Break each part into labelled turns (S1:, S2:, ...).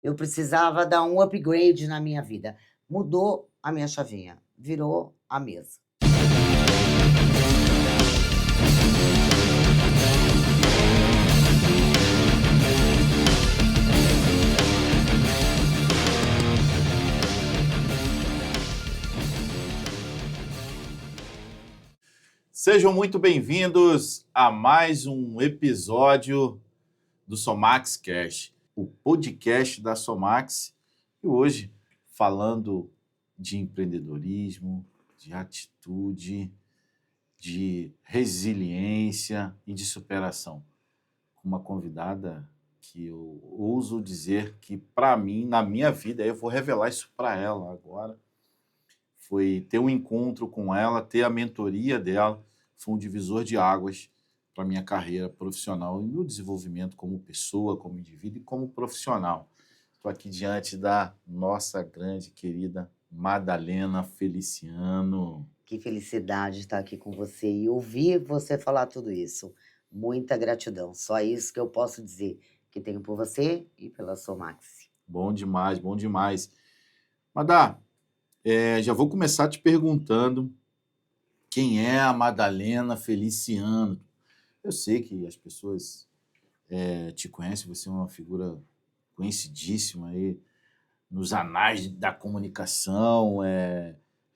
S1: Eu precisava dar um upgrade na minha vida. Mudou a minha chavinha, virou a mesa.
S2: Sejam muito bem-vindos a mais um episódio do Somax Cash, o podcast da Somax. E hoje, falando de empreendedorismo, de atitude, de resiliência e de superação. Com uma convidada que eu ouso dizer que, para mim, na minha vida, eu vou revelar isso para ela agora, foi ter um encontro com ela, ter a mentoria dela, foi um divisor de águas para a minha carreira profissional e meu desenvolvimento como pessoa, como indivíduo e como profissional. Estou aqui diante da nossa grande querida Madalena Feliciano.
S1: Que felicidade estar aqui com você e ouvir você falar tudo isso. Muita gratidão. Só isso que eu posso dizer que tenho por você e pela Somax.
S2: Bom demais, bom demais. Madá, já vou começar te perguntando quem é a Madalena Feliciano. Eu sei que as pessoas te conhecem, você é uma figura conhecidíssima aí nos anais da comunicação,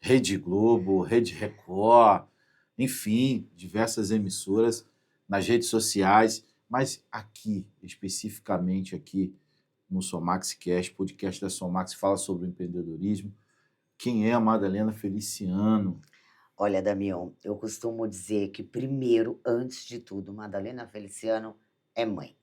S2: Rede Globo, Rede Record, enfim, diversas emissoras nas redes sociais, mas aqui, especificamente aqui no Somax Cast, podcast da Somax, fala sobre o empreendedorismo. Quem é a Madalena Feliciano?
S1: Olha, Damião, eu costumo dizer que primeiro, antes de tudo, Madalena Feliciano é mãe,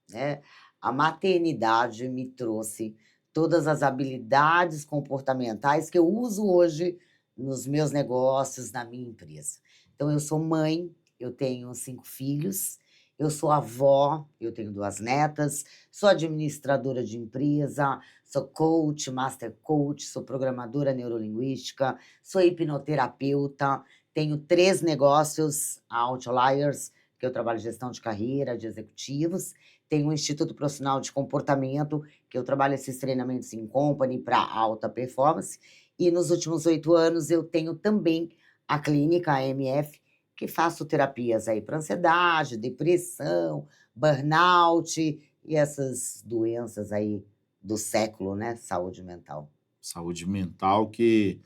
S1: né? A maternidade me trouxe todas as habilidades comportamentais que eu uso hoje nos meus negócios, na minha empresa. Então, eu sou mãe, eu tenho 5 filhos, eu sou avó, eu tenho 2 netas, sou administradora de empresa, sou coach, master coach, sou programadora neurolinguística, sou hipnoterapeuta, tenho 3 negócios, a Outliers, que eu trabalho gestão de carreira, de executivos, tenho um instituto profissional de comportamento, que eu trabalho esses treinamentos em company para alta performance, e nos últimos 8 anos eu tenho também a clínica a AMF, que faço terapias aí para ansiedade, depressão, burnout e essas doenças aí do século, né? Saúde mental.
S2: Saúde mental, que,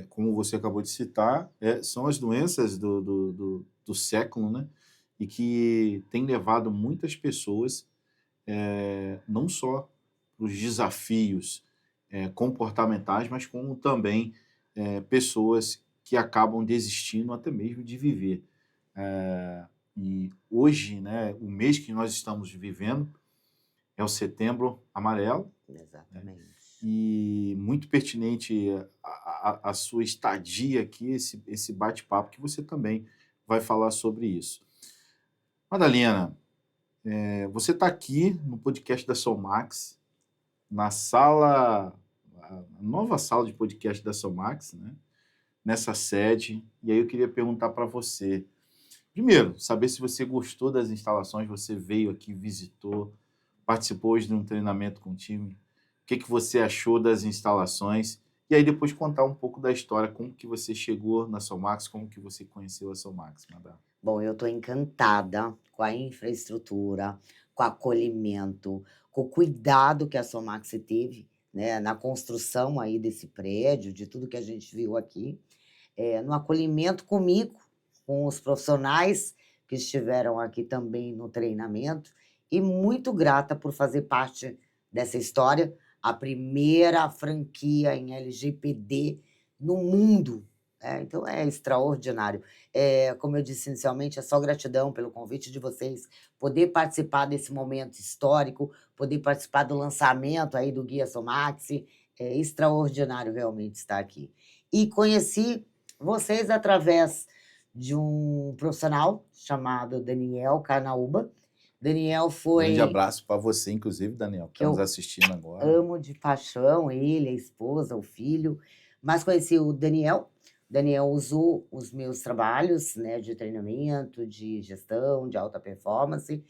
S2: como você acabou de citar, são as doenças do século, né? E que tem levado muitas pessoas não só para os desafios comportamentais, mas como também pessoas que acabam desistindo até mesmo de viver. E hoje, né, o mês que nós estamos vivendo é o Setembro Amarelo,
S1: Exatamente.
S2: e muito pertinente a sua estadia aqui, esse bate-papo, que você também vai falar sobre isso. Madalena, você está aqui no podcast da Somax, na sala, a nova sala de podcast da Somax, né? Nessa sede, e aí eu queria perguntar para você, primeiro, saber se você gostou das instalações, você veio aqui, visitou, participou hoje de um treinamento com o time, o que você achou das instalações, e aí depois contar um pouco da história, como que você chegou na Somax, como que você conheceu a Somax, Madá.
S1: Bom, eu estou encantada com a infraestrutura, com o acolhimento, com o cuidado que a Somax teve, né, na construção aí desse prédio, de tudo que a gente viu aqui, no acolhimento comigo, com os profissionais que estiveram aqui também no treinamento, e muito grata por fazer parte dessa história, a primeira franquia em LGPD no mundo. Então é extraordinário. Como eu disse inicialmente, é só gratidão pelo convite de vocês, poder participar desse momento histórico, poder participar do lançamento aí do Guia Somax, é extraordinário realmente estar aqui. E conheci vocês através de um profissional chamado Daniel Carnaúba. Daniel
S2: Grande
S1: foi
S2: abraço para você, inclusive, Daniel, que
S1: que
S2: está nos
S1: eu
S2: assistindo agora.
S1: amo de paixão, ele, a esposa, o filho, mas conheci o Daniel. Daniel usou os meus trabalhos, né, de treinamento, de gestão, de alta performance,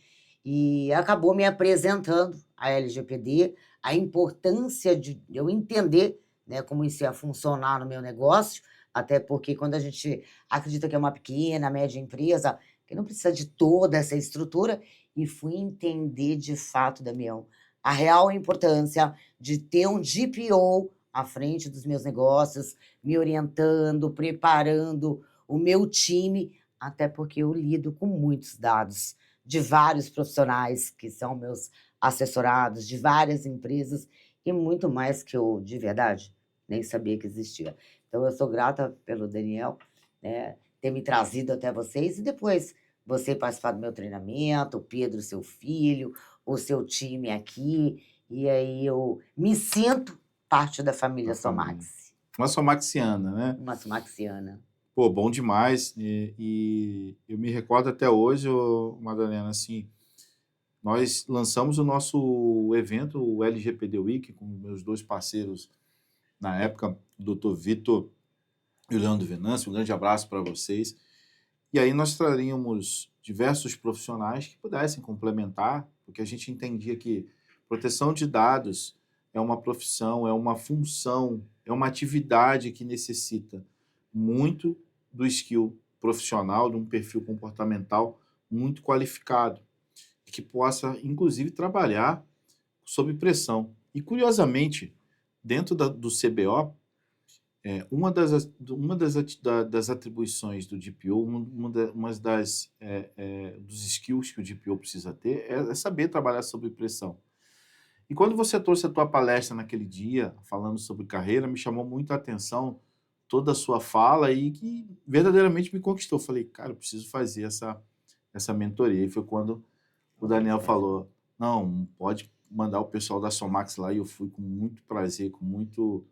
S1: e acabou me apresentando a LGPD a importância de eu entender, né, como isso ia funcionar no meu negócio, até porque quando a gente acredita que é uma pequena, média empresa, que não precisa de toda essa estrutura, e fui entender de fato, Damião, a real importância de ter um DPO à frente dos meus negócios, me orientando, preparando o meu time, até porque eu lido com muitos dados de vários profissionais que são meus assessorados, de várias empresas e muito mais que eu, de verdade, nem sabia que existia. Então eu sou grata pelo Daniel, né, ter me trazido até vocês e depois você participar do meu treinamento, o Pedro, seu filho, o seu time aqui, e aí eu me sinto parte da família
S2: Da família.
S1: Somax,
S2: Uma somaxiana, né?
S1: uma somaxiana.
S2: Pô, bom demais. E eu me recordo até hoje, ô, Madalena, assim, nós lançamos o nosso evento, o LGPD Week, com meus dois parceiros na época, o Dr. Vitor e o Leandro Venâncio. Um grande abraço para vocês. E aí nós traríamos diversos profissionais que pudessem complementar, porque a gente entendia que proteção de dados é uma profissão, é uma função, é uma atividade que necessita muito do skill profissional, de um perfil comportamental muito qualificado, e que possa, inclusive, trabalhar sob pressão. E, curiosamente, dentro do CBO, das atribuições do DPO, dos skills que o DPO precisa ter é saber trabalhar sob pressão. E quando você trouxe a tua palestra naquele dia, falando sobre carreira, me chamou muito a atenção toda a sua fala e que verdadeiramente me conquistou. Eu falei, cara, eu preciso fazer essa mentoria. E foi quando o Daniel falou, não, pode mandar o pessoal da Somax lá, e eu fui com muito prazer, com muito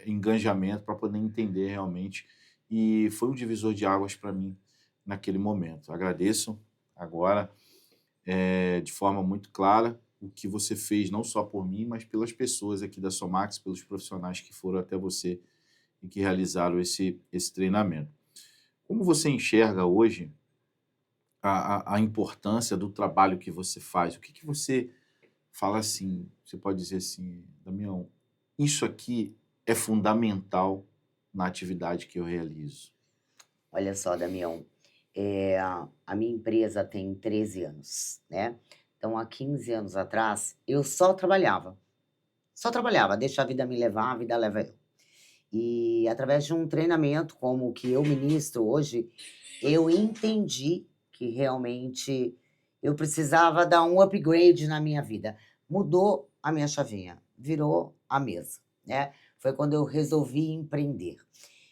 S2: engajamento para poder entender realmente. E foi um divisor de águas para mim naquele momento. Agradeço agora, de forma muito clara, o que você fez, não só por mim, mas pelas pessoas aqui da Somax, pelos profissionais que foram até você e que realizaram esse treinamento. Como você enxerga hoje a importância do trabalho que você faz? O que você fala assim, você pode dizer assim, Damião, isso aqui é fundamental na atividade que eu realizo?
S1: Olha só, Damião, a minha empresa tem 13 anos, né? Então, há 15 anos atrás, eu só trabalhava. Só trabalhava, deixa a vida me levar, a vida leva eu. E através de um treinamento como o que eu ministro hoje, eu entendi que realmente eu precisava dar um upgrade na minha vida. Mudou a minha chavinha, virou a mesa, né? Foi quando eu resolvi empreender.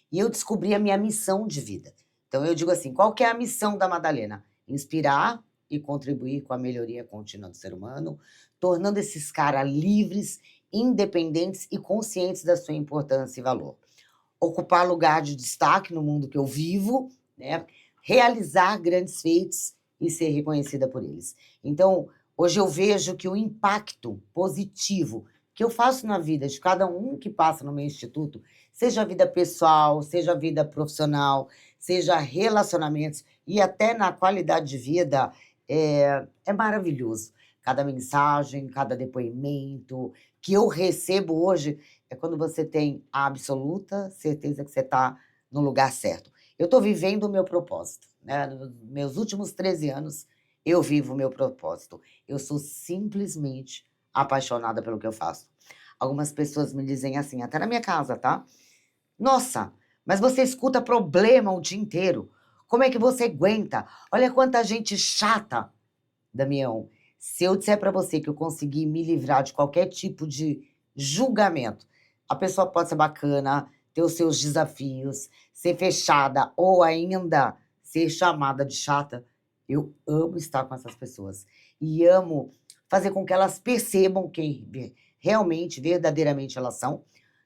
S1: E eu descobri a minha missão de vida. Então eu digo assim, qual que é a missão da Madalena? Inspirar e contribuir com a melhoria contínua do ser humano, tornando esses caras livres, independentes e conscientes da sua importância e valor. Ocupar lugar de destaque no mundo que eu vivo, né? Realizar grandes feitos e ser reconhecida por eles. Então, hoje eu vejo que o impacto positivo que eu faço na vida de cada um que passa no meu instituto, seja a vida pessoal, seja a vida profissional, seja relacionamentos e até na qualidade de vida, é maravilhoso. Cada mensagem, cada depoimento que eu recebo hoje é quando você tem a absoluta certeza que você está no lugar certo. Eu estou vivendo o meu propósito, né? Nos meus últimos 13 anos, eu vivo o meu propósito. Eu sou simplesmente apaixonada pelo que eu faço. Algumas pessoas me dizem assim, até na minha casa, tá? Nossa, mas você escuta problema o dia inteiro. Como é que você aguenta? Olha quanta gente chata. Damião, se eu disser para você que eu consegui me livrar de qualquer tipo de julgamento, a pessoa pode ser bacana, ter os seus desafios, ser fechada ou ainda ser chamada de chata. Eu amo estar com essas pessoas e amo fazer com que elas percebam quem realmente, verdadeiramente elas são,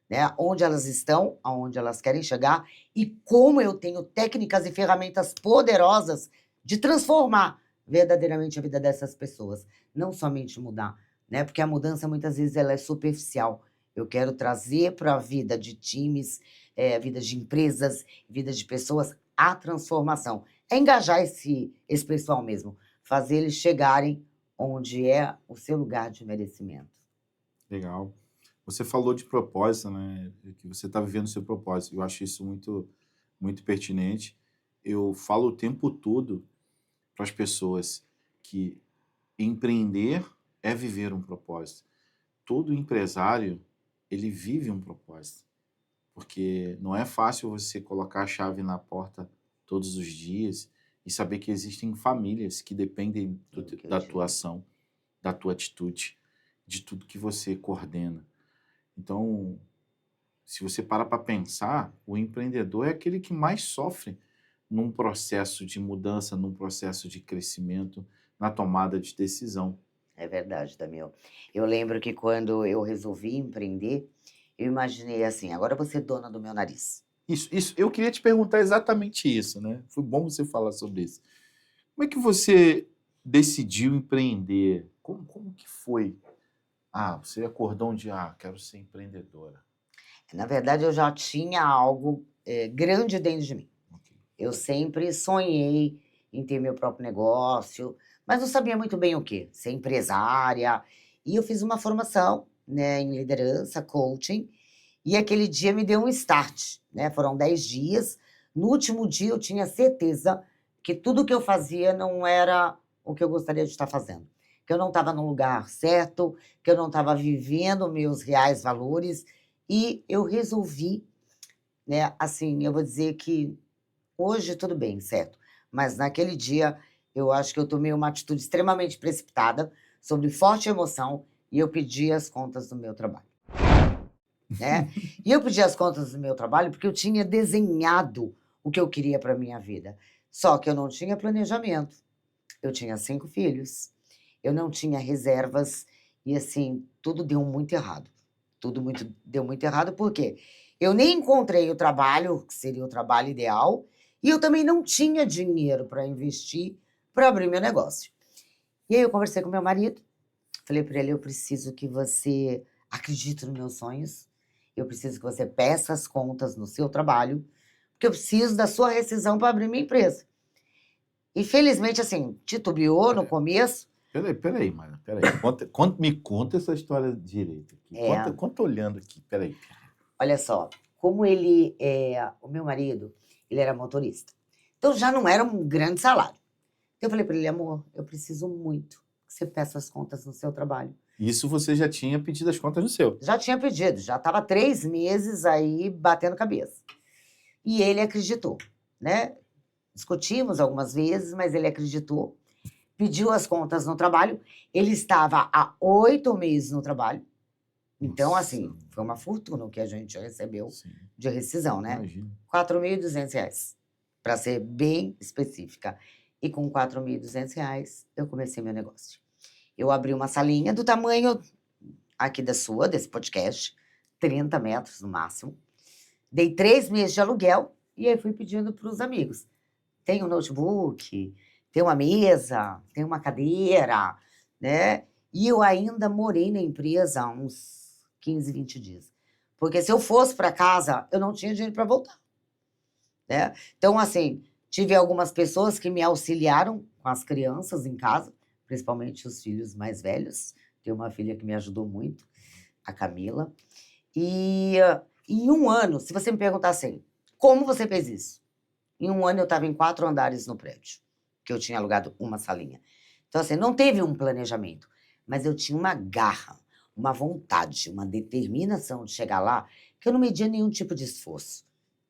S1: né? Onde elas estão, aonde elas querem chegar e como eu tenho técnicas e ferramentas poderosas de transformar verdadeiramente a vida dessas pessoas, não somente mudar, né? Porque a mudança muitas vezes ela é superficial. Eu quero trazer para a vida de times, vida de empresas, vida de pessoas, a transformação. É engajar esse pessoal mesmo, fazer eles chegarem onde é o seu lugar de merecimento.
S2: Legal. Você falou de propósito, né? Que você está vivendo o seu propósito. Eu acho isso muito, muito pertinente. Eu falo o tempo todo para as pessoas que empreender é viver um propósito. Todo empresário, ele vive um propósito. Porque não é fácil você colocar a chave na porta todos os dias e saber que existem famílias que dependem da tua ação, da tua atitude, de tudo que você coordena. Então, se você parar para pensar, o empreendedor é aquele que mais sofre num processo de mudança, num processo de crescimento, na tomada de decisão.
S1: É verdade, Damião. Eu lembro que quando eu resolvi empreender, eu imaginei assim: agora eu vou ser dona do meu nariz.
S2: Isso, eu queria te perguntar exatamente isso, né? Foi bom você falar sobre isso. Como é que você decidiu empreender? Como que foi? Ah, você acordou um dia, quero ser empreendedora.
S1: Na verdade, eu já tinha algo grande dentro de mim.
S2: Ok.
S1: Eu sempre sonhei em ter meu próprio negócio, mas não sabia muito bem o quê, ser empresária. E eu fiz uma formação, né, em liderança, coaching, e aquele dia me deu um start, né? Foram 10 dias. No último dia eu tinha certeza que tudo que eu fazia não era o que eu gostaria de estar fazendo. Que eu não estava no lugar certo, que eu não estava vivendo meus reais valores. E eu resolvi, né, assim, eu vou dizer que hoje tudo bem, certo? Mas naquele dia eu acho que eu tomei uma atitude extremamente precipitada, sobre forte emoção, e eu pedi as contas do meu trabalho, né? E eu pedi as contas do meu trabalho porque eu tinha desenhado o que eu queria para minha vida. Só que eu não tinha planejamento. Eu tinha 5 filhos, eu não tinha reservas e, assim, tudo deu muito errado. Deu muito errado, por quê? Eu nem encontrei o trabalho, que seria o trabalho ideal, e eu também não tinha dinheiro para investir para abrir meu negócio. E aí eu conversei com meu marido, falei para ele: eu preciso que você acredite nos meus sonhos, eu preciso que você peça as contas no seu trabalho, porque eu preciso da sua rescisão para abrir minha empresa. E felizmente, assim, titubeou no começo.
S2: Peraí, Mara, peraí. Me conta essa história direito aqui.
S1: É,
S2: Conta olhando aqui, peraí.
S1: olha só, como ele o meu marido, ele era motorista. Então já não era um grande salário. Então eu falei para ele: amor, eu preciso muito que você peça as contas no seu trabalho.
S2: Isso você já tinha pedido as contas no seu.
S1: Já tinha pedido, já estava 3 meses aí batendo cabeça. E ele acreditou, né? Discutimos algumas vezes, mas ele acreditou, pediu as contas no trabalho. Ele estava há 8 meses no trabalho. Então,
S2: Nossa,
S1: assim, foi uma fortuna o que a gente recebeu
S2: sim,
S1: de rescisão, né?
S2: imagino.
S1: R$ 4.200, para ser bem específica. E com R$ 4.200 eu comecei meu negócio. Eu abri uma salinha do tamanho aqui desse podcast, 30 metros no máximo. Dei 3 meses de aluguel e aí fui pedindo para os amigos: tem um notebook, tem uma mesa, tem uma cadeira, né? E eu ainda morei na empresa uns 15, 20 dias. Porque se eu fosse para casa, eu não tinha dinheiro para voltar, né? Então, assim, tive algumas pessoas que me auxiliaram com as crianças em casa, principalmente os filhos mais velhos. Tenho uma filha que me ajudou muito, a Camila. E em um ano, se você me perguntar assim: como você fez isso? Em um ano eu estava em 4 andares no prédio, que eu tinha alugado uma salinha. Então, assim, não teve um planejamento, mas eu tinha uma garra, uma vontade, uma determinação de chegar lá, que eu não media nenhum tipo de esforço,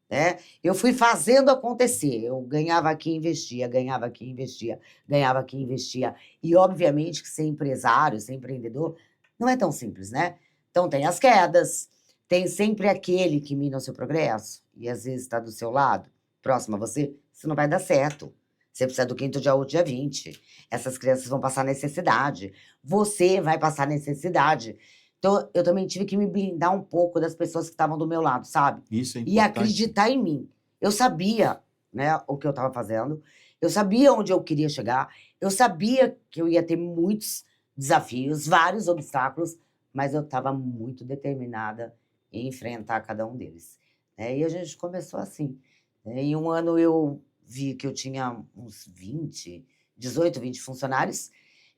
S1: né? Eu fui fazendo acontecer, eu ganhava aqui, investia, ganhava aqui, investia, ganhava aqui, investia. E obviamente que ser empresário, ser empreendedor, não é tão simples, né? Então tem as quedas, tem sempre aquele que mina o seu progresso, e às vezes está do seu lado, próximo a você, isso não vai dar certo. Você precisa do quinto dia útil, dia 20. Essas crianças vão passar necessidade. Você vai passar necessidade. Então, eu também tive que me blindar um pouco das pessoas que estavam do meu lado, sabe?
S2: Isso é
S1: E
S2: importante.
S1: acreditar em mim. Eu sabia, né, o que eu estava fazendo. Eu sabia onde eu queria chegar. Eu sabia que eu ia ter muitos desafios, vários obstáculos, mas eu estava muito determinada em enfrentar cada um deles, né? E a gente começou assim, né? Em um ano eu vi que eu tinha uns 20, 18, 20 funcionários.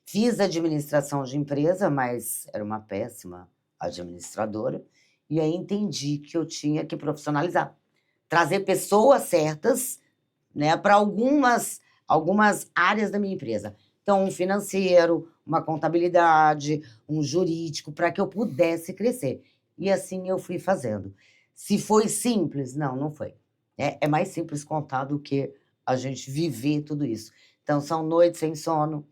S1: Fiz administração de empresa, mas era uma péssima administradora. E aí entendi que eu tinha que profissionalizar. Trazer pessoas certas, né, para algumas áreas da minha empresa. Então, um financeiro, uma contabilidade, um jurídico, para que eu pudesse crescer. E assim eu fui fazendo. Se foi simples? Não, não foi. É mais simples contar do que a gente viver tudo isso. Então, são noites sem sono,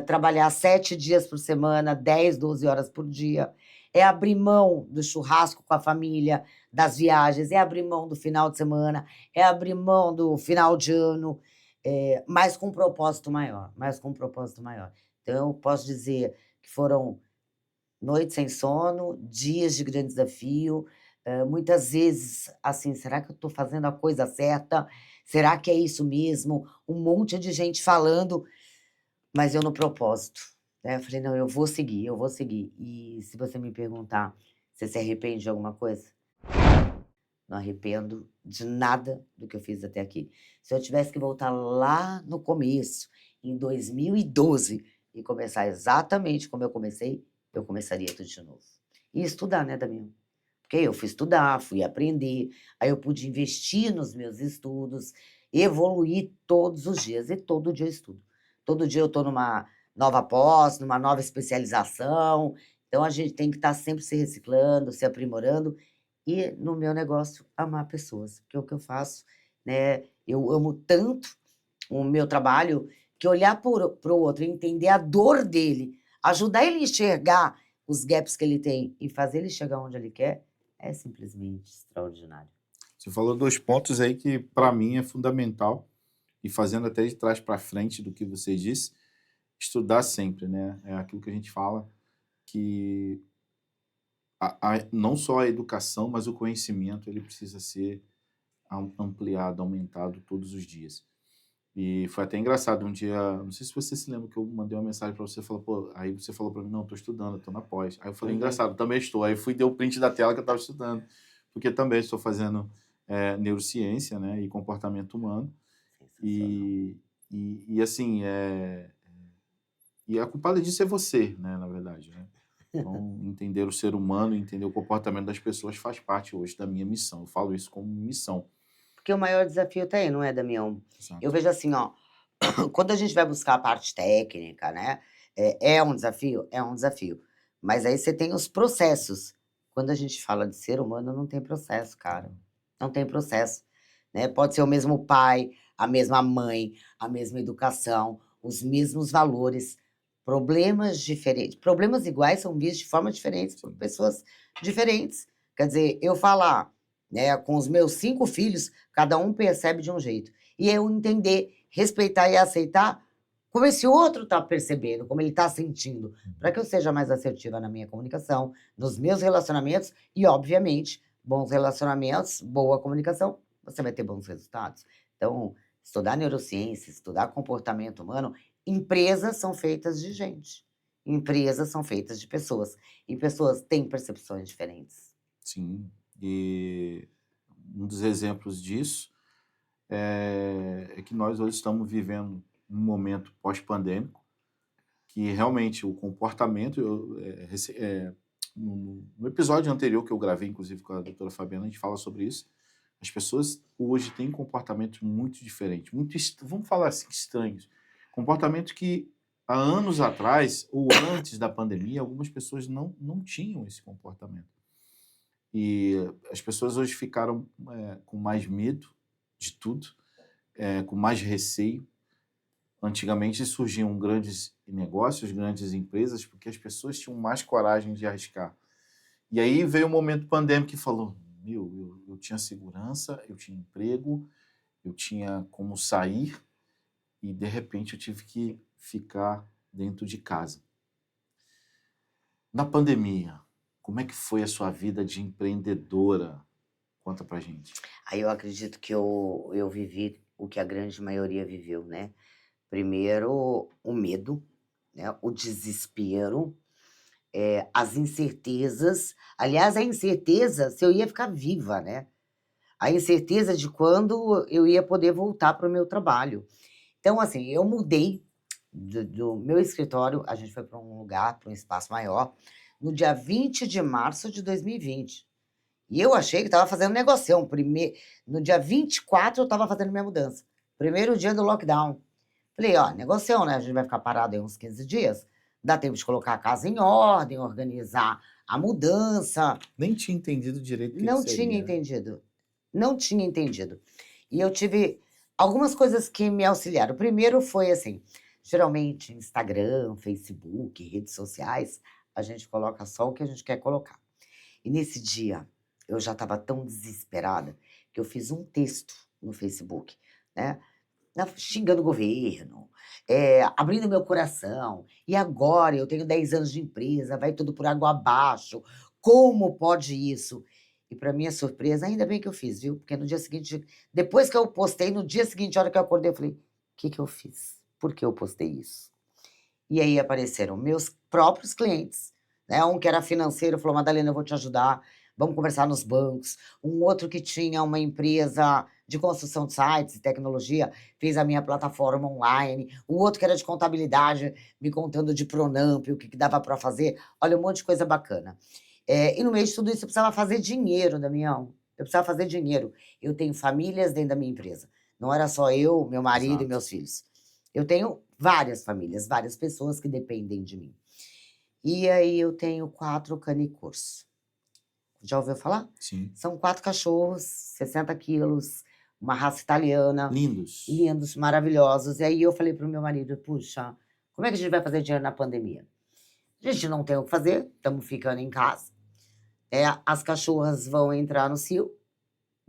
S1: trabalhar 7 dias por semana, 10, 12 horas por dia, é abrir mão do churrasco com a família, das viagens, é abrir mão do final de semana, é abrir mão do final de ano, mas com um propósito maior, mas com um propósito maior. Então, eu posso dizer que foram noites sem sono, dias de grande desafio, muitas vezes, assim: "Será que eu estou fazendo a coisa certa? Será que é isso mesmo?" Um monte de gente falando, mas eu no propósito, né, eu falei: "Não, eu vou seguir, eu vou seguir". E se você me perguntar: "Você se arrepende de alguma coisa?" Não arrependo de nada do que eu fiz até aqui. Se eu tivesse que voltar lá no começo, em 2012, e começar exatamente como eu começaria tudo de novo. E estudar, né, Damião? Porque eu fui estudar, fui aprender, aí eu pude investir nos meus estudos, evoluir todos os dias, e todo dia eu estudo. Todo dia eu estou numa nova pós, numa nova especialização, então a gente tem que estar sempre se reciclando, se aprimorando, e no meu negócio, amar pessoas, porque é o que eu faço, né, eu amo tanto o meu trabalho, que olhar para o outro e entender a dor dele, ajudar ele a enxergar os gaps que ele tem e fazer ele chegar onde ele quer, é simplesmente extraordinário.
S2: Você falou 2 pontos aí que para mim é fundamental, e fazendo até de trás para frente do que você disse, estudar sempre, né? É aquilo que a gente fala, que não só a educação, mas o conhecimento, ele precisa ser ampliado, aumentado todos os dias. E foi até engraçado um dia, não sei se você se lembra que eu mandei uma mensagem para você, falou, pô, aí você falou para mim, não, estou estudando, estou na pós. Aí eu falei, engraçado, também estou. Aí fui dei o print da tela que eu estava estudando, porque também estou fazendo neurociência, né, e comportamento humano.
S1: Sensacional.
S2: E assim, e a culpada disso é você, né, na verdade, né? Então, entender o ser humano, entender o comportamento das pessoas faz parte hoje da minha missão. Eu falo isso como missão.
S1: Porque o maior desafio tá aí, não é, Damião? Eu
S2: Exato.
S1: vejo assim, ó, quando a gente vai buscar a parte técnica, né, é um desafio? É um desafio. Mas aí você tem os processos. Quando a gente fala de ser humano, não tem processo, cara. Não tem processo, né. Pode ser o mesmo pai, a mesma mãe, a mesma educação, os mesmos valores, problemas diferentes. Problemas iguais são vistos de forma diferentes por
S2: Sim.
S1: pessoas diferentes. Quer dizer, eu falar, né, com os meus 5 filhos, cada um percebe de um jeito. E eu entender, respeitar e aceitar como esse outro está percebendo, como ele está sentindo, para que eu seja mais assertiva na minha comunicação, nos meus relacionamentos e, obviamente, bons relacionamentos, boa comunicação, você vai ter bons resultados. Então, estudar neurociência, estudar comportamento humano, empresas são feitas de gente. Empresas são feitas de pessoas. E pessoas têm percepções diferentes.
S2: Sim. E um dos exemplos disso é que nós hoje estamos vivendo um momento pós-pandêmico, que realmente o comportamento, no episódio anterior que eu gravei, inclusive com a doutora Fabiana, a gente fala sobre isso. As pessoas hoje têm comportamentos muito diferentes, vamos falar assim, estranhos. Comportamentos que há anos atrás, ou antes da pandemia, algumas pessoas não tinham esse comportamento. E as pessoas hoje ficaram com mais medo de tudo, com mais receio. Antigamente surgiam grandes negócios, grandes empresas, porque as pessoas tinham mais coragem de arriscar. E aí veio o momento pandêmico que falou, eu tinha segurança, eu tinha emprego, eu tinha como sair, e de repente eu tive que ficar dentro de casa. Na pandemia, como é que foi a sua vida de empreendedora? Conta pra gente.
S1: Aí eu acredito que eu vivi o que a grande maioria viveu, né. Primeiro, o medo, né, o desespero, as incertezas. Aliás, a incerteza se eu ia ficar viva, né. A incerteza de quando eu ia poder voltar para o meu trabalho. Então, assim, eu mudei do meu escritório, a gente foi para um lugar, para um espaço maior, no dia 20 de março de 2020. E eu achei que estava fazendo negocião. No dia 24 eu estava fazendo minha mudança. Primeiro dia do lockdown. Falei, ó, negocião, né? A gente vai ficar parado aí uns 15 dias. Dá tempo de colocar a casa em ordem, organizar a mudança.
S2: Nem tinha entendido direito o que
S1: Não tinha
S2: seria.
S1: entendido. Não tinha entendido. E eu tive algumas coisas que me auxiliaram. O primeiro foi assim, geralmente Instagram, Facebook, redes sociais, a gente coloca só o que a gente quer colocar. E nesse dia, eu já estava tão desesperada que eu fiz um texto no Facebook, né? Xingando o governo, abrindo meu coração. E agora eu tenho 10 anos de empresa, vai tudo por água abaixo. Como pode isso? E para minha surpresa, ainda bem que eu fiz, viu? Porque no dia seguinte, depois que eu postei, no dia seguinte, a hora que eu acordei, eu falei: o que que eu fiz? Por que eu postei isso? E aí apareceram meus próprios clientes, né? Um que era financeiro falou: Madalena, eu vou te ajudar, vamos conversar nos bancos. Um outro que tinha uma empresa de construção de sites e tecnologia fez a minha plataforma online. O outro que era de contabilidade, me contando de Pronamp, o que que dava para fazer. Olha, um monte de coisa bacana. E no meio de tudo isso eu precisava fazer dinheiro, Damião. Eu precisava fazer dinheiro. Eu tenho famílias dentro da minha empresa. Não era só eu, meu marido e
S2: Exato.
S1: meus filhos. Eu tenho várias famílias, várias pessoas que dependem de mim. E aí eu tenho 4 canicorso. Já ouviu falar?
S2: Sim.
S1: São 4 cachorros, 60 quilos, uma raça italiana,
S2: Lindos.
S1: lindos, maravilhosos. E aí eu falei para o meu marido: puxa, como é que a gente vai fazer dinheiro na pandemia? A gente não tem o que fazer, estamos ficando em casa. As cachorras vão entrar no cio,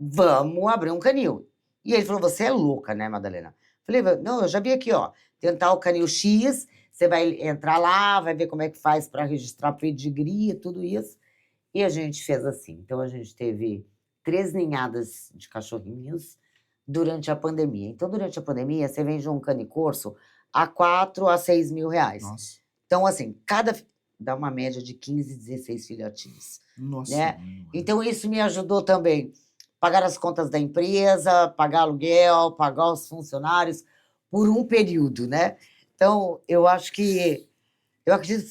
S1: vamos abrir um canil. E ele falou: você é louca, né, Madalena? Falei: não, eu já vi aqui, ó, tentar o canil X, você vai entrar lá, vai ver como é que faz para registrar pedigree, tudo isso. E a gente fez assim. Então a gente teve 3 ninhadas de cachorrinhos durante a pandemia. Então, durante a pandemia, você vende um canicorso a 4 a 6 mil reais.
S2: Nossa.
S1: Então, assim, dá uma média de 15, 16 filhotinhos,
S2: Nossa.
S1: né? Então, isso me ajudou também. Pagar as contas da empresa, pagar aluguel, pagar os funcionários por um período, né? Então, eu acredito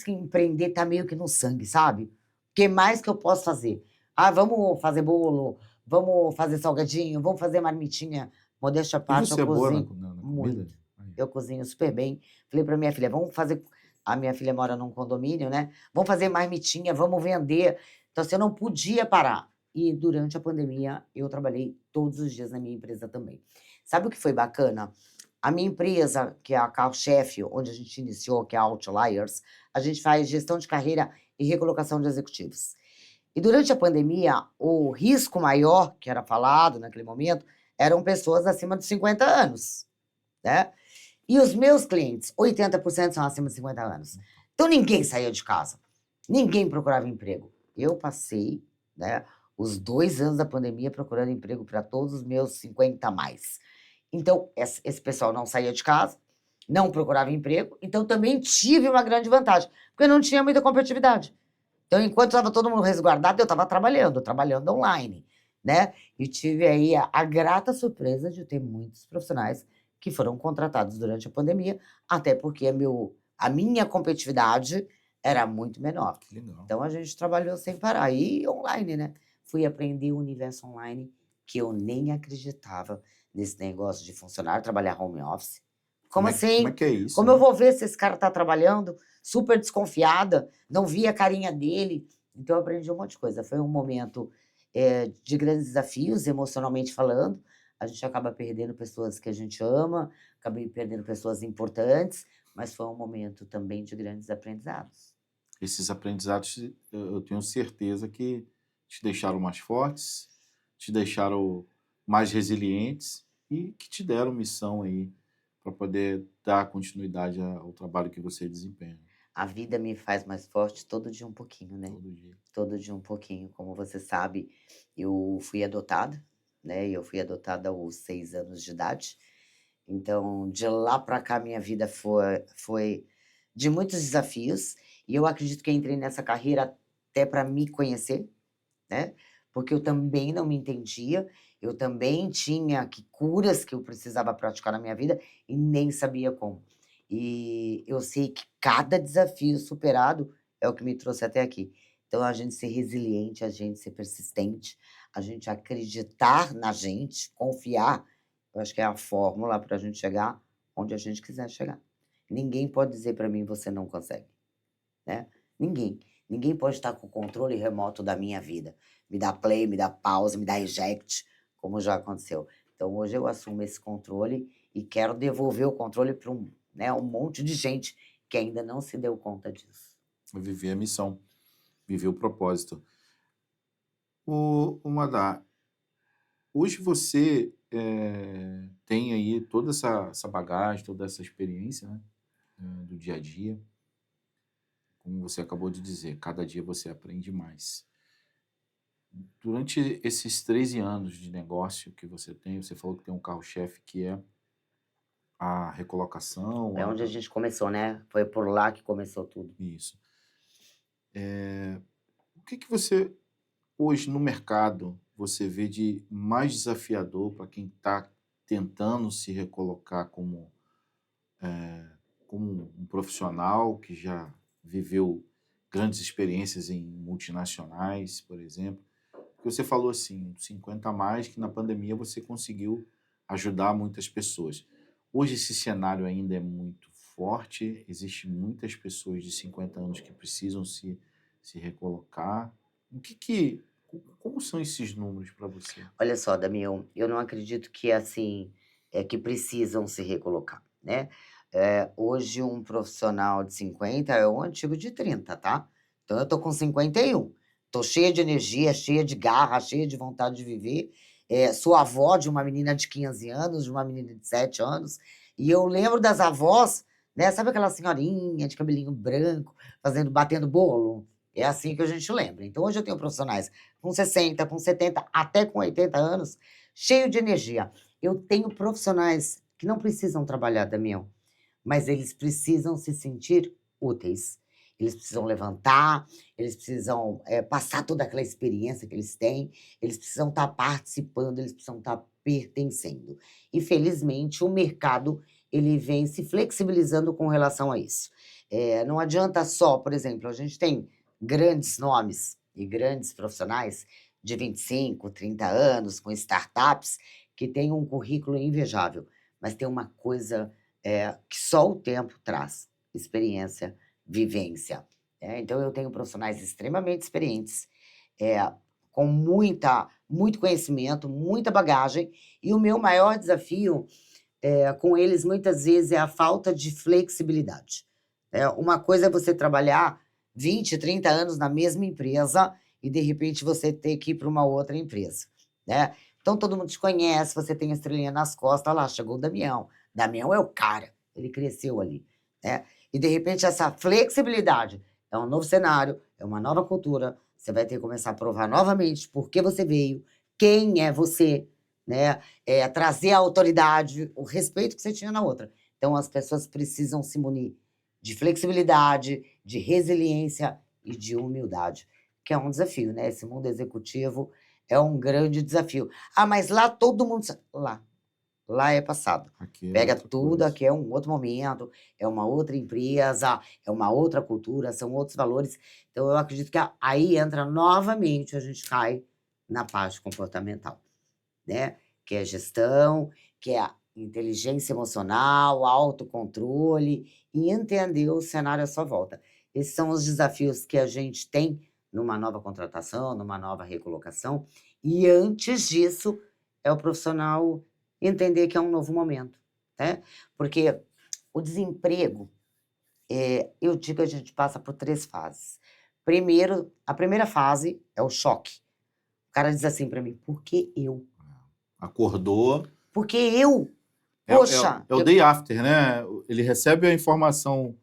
S1: que empreender tá meio que no sangue, sabe? O que mais que eu posso fazer? Ah, vamos fazer bolo, vamos fazer salgadinho, vamos fazer marmitinha. Modéstia à
S2: E
S1: parte,
S2: você
S1: eu
S2: é boa na
S1: cozinho
S2: comida?
S1: muito. Eu cozinho super bem. Falei para minha filha: vamos fazer. A minha filha mora num condomínio, né? Vamos fazer marmitinha, vamos vender. Então, assim, eu não podia parar. E durante a pandemia, eu trabalhei todos os dias na minha empresa também. Sabe o que foi bacana? A minha empresa, que é a carro-chefe, onde a gente iniciou, que é a Outliers, a gente faz gestão de carreira e recolocação de executivos. E durante a pandemia, o risco maior, que era falado naquele momento, eram pessoas acima de 50 anos, né? E os meus clientes, 80% são acima de 50 anos. Então ninguém saía de casa, ninguém procurava emprego. Eu passei, né, os 2 anos da pandemia procurando emprego para todos os meus 50 a mais. Então, esse pessoal não saía de casa, não procurava emprego, então também tive uma grande vantagem, porque não tinha muita competitividade. Então, enquanto estava todo mundo resguardado, eu estava trabalhando online, né? E tive aí a grata surpresa de ter muitos profissionais que foram contratados durante a pandemia, até porque a minha competitividade era muito menor.
S2: Que legal.
S1: Então, a gente trabalhou sem parar. E online, né? Fui aprender o universo online, que eu nem acreditava nesse negócio de funcionário, trabalhar home office. Como assim?
S2: Como é que é isso?
S1: Como eu vou ver se esse cara está trabalhando? Super desconfiada, não vi a carinha dele. Então, eu aprendi um monte de coisa. Foi um momento de grandes desafios, emocionalmente falando. A gente acaba perdendo pessoas que a gente ama, acabei perdendo pessoas importantes, mas foi um momento também de grandes aprendizados.
S2: Esses aprendizados, eu tenho certeza que te deixaram mais fortes, te deixaram mais resilientes e que te deram missão aí para poder dar continuidade ao trabalho que você desempenha
S1: A vida me faz mais forte todo dia um pouquinho, né?
S2: todo dia.
S1: Todo dia um pouquinho. Como você sabe, eu fui adotada, né? Eu fui adotada aos 6 anos de idade. Então, de lá para cá, minha vida foi de muitos desafios. E eu acredito que eu entrei nessa carreira até para me conhecer, né? Porque eu também não me entendia, eu também tinha curas que eu precisava praticar na minha vida e nem sabia como. E eu sei que cada desafio superado é o que me trouxe até aqui. Então, a gente ser resiliente, a gente ser persistente, a gente acreditar na gente, confiar, eu acho que é a fórmula para a gente chegar onde a gente quiser chegar. Ninguém pode dizer para mim: "Você não consegue", né. Ninguém. Ninguém pode estar com o controle remoto da minha vida. Me dá play, me dá pause, me dá eject, como já aconteceu. Então hoje eu assumo esse controle e quero devolver o controle para um monte de gente que ainda não se deu conta disso.
S2: Viver a missão, viver o propósito. O Madá, hoje você tem aí toda essa bagagem, toda essa experiência, né, do dia a dia. Como você acabou de dizer, cada dia você aprende mais. Durante esses 13 anos de negócio que você falou que tem um carro-chefe que é a recolocação,
S1: É onde a gente começou, né, foi por lá que começou tudo.
S2: isso. O que você, hoje no mercado, você vê de mais desafiador para quem está tentando se recolocar como um profissional que já viveu grandes experiências em multinacionais, por exemplo? Porque você falou assim, 50 a mais, que na pandemia você conseguiu ajudar muitas pessoas. Hoje esse cenário ainda é muito forte, existe muitas pessoas de 50 anos que precisam se recolocar. Como são esses números para você?
S1: Olha só, Damião, eu não acredito que assim, que precisam se recolocar, né. Hoje um profissional de 50 é um antigo de 30, tá. Então eu tô com 51, tô cheia de energia, cheia de garra, cheia de vontade de viver, sou avó de uma menina de 15 anos, de uma menina de 7 anos, e eu lembro das avós, né, sabe aquela senhorinha de cabelinho branco, batendo bolo? É assim que a gente lembra. Então hoje eu tenho profissionais com 60, com 70, até com 80 anos, cheio de energia. Eu tenho profissionais que não precisam trabalhar, Damião, mas eles precisam se sentir úteis. Eles precisam levantar, eles precisam, passar toda aquela experiência que eles têm, eles precisam estar participando, eles precisam estar pertencendo. E felizmente o mercado, ele vem se flexibilizando com relação a isso. Não adianta só, por exemplo, a gente tem grandes nomes e grandes profissionais de 25, 30 anos, com startups, que têm um currículo invejável, mas tem uma coisa, que só o tempo traz: experiência, vivência. Então eu tenho profissionais extremamente experientes, eh, com muito conhecimento, muita bagagem, e o meu maior desafio, com eles, muitas vezes, é a falta de flexibilidade. Uma coisa é você trabalhar 20, 30 anos na mesma empresa e, de repente, você ter que ir para uma outra empresa, né. Então todo mundo te conhece, você tem a estrelinha nas costas: "Olha lá, chegou o Damião. Damião é o cara, ele cresceu ali", né. E, de repente, essa flexibilidade é um novo cenário, é uma nova cultura, você vai ter que começar a provar novamente por que você veio, quem é você, né, trazer a autoridade, o respeito que você tinha na outra. Então as pessoas precisam se munir de flexibilidade, de resiliência e de humildade, que é um desafio, né, esse mundo executivo é um grande desafio. "Ah, mas lá todo mundo sa", lá é passado.
S2: Aqui é
S1: Pega
S2: outra
S1: tudo,
S2: coisa.
S1: aqui é um outro momento, é uma outra empresa, é uma outra cultura, são outros valores. Então eu acredito que aí entra novamente, a gente cai na parte comportamental, né, que é gestão, que é a inteligência emocional, autocontrole e entender o cenário à sua volta. Esses são os desafios que a gente tem numa nova contratação, numa nova recolocação, e antes disso, é o profissional entender que é um novo momento, né, porque o desemprego, eu digo, a gente passa por 3 fases. Primeiro, a primeira fase é o choque. O cara diz assim para mim: "Por que eu?
S2: Acordou,
S1: Por que eu?
S2: é, é,
S1: Poxa,
S2: é o day after, né? Ele recebe a informação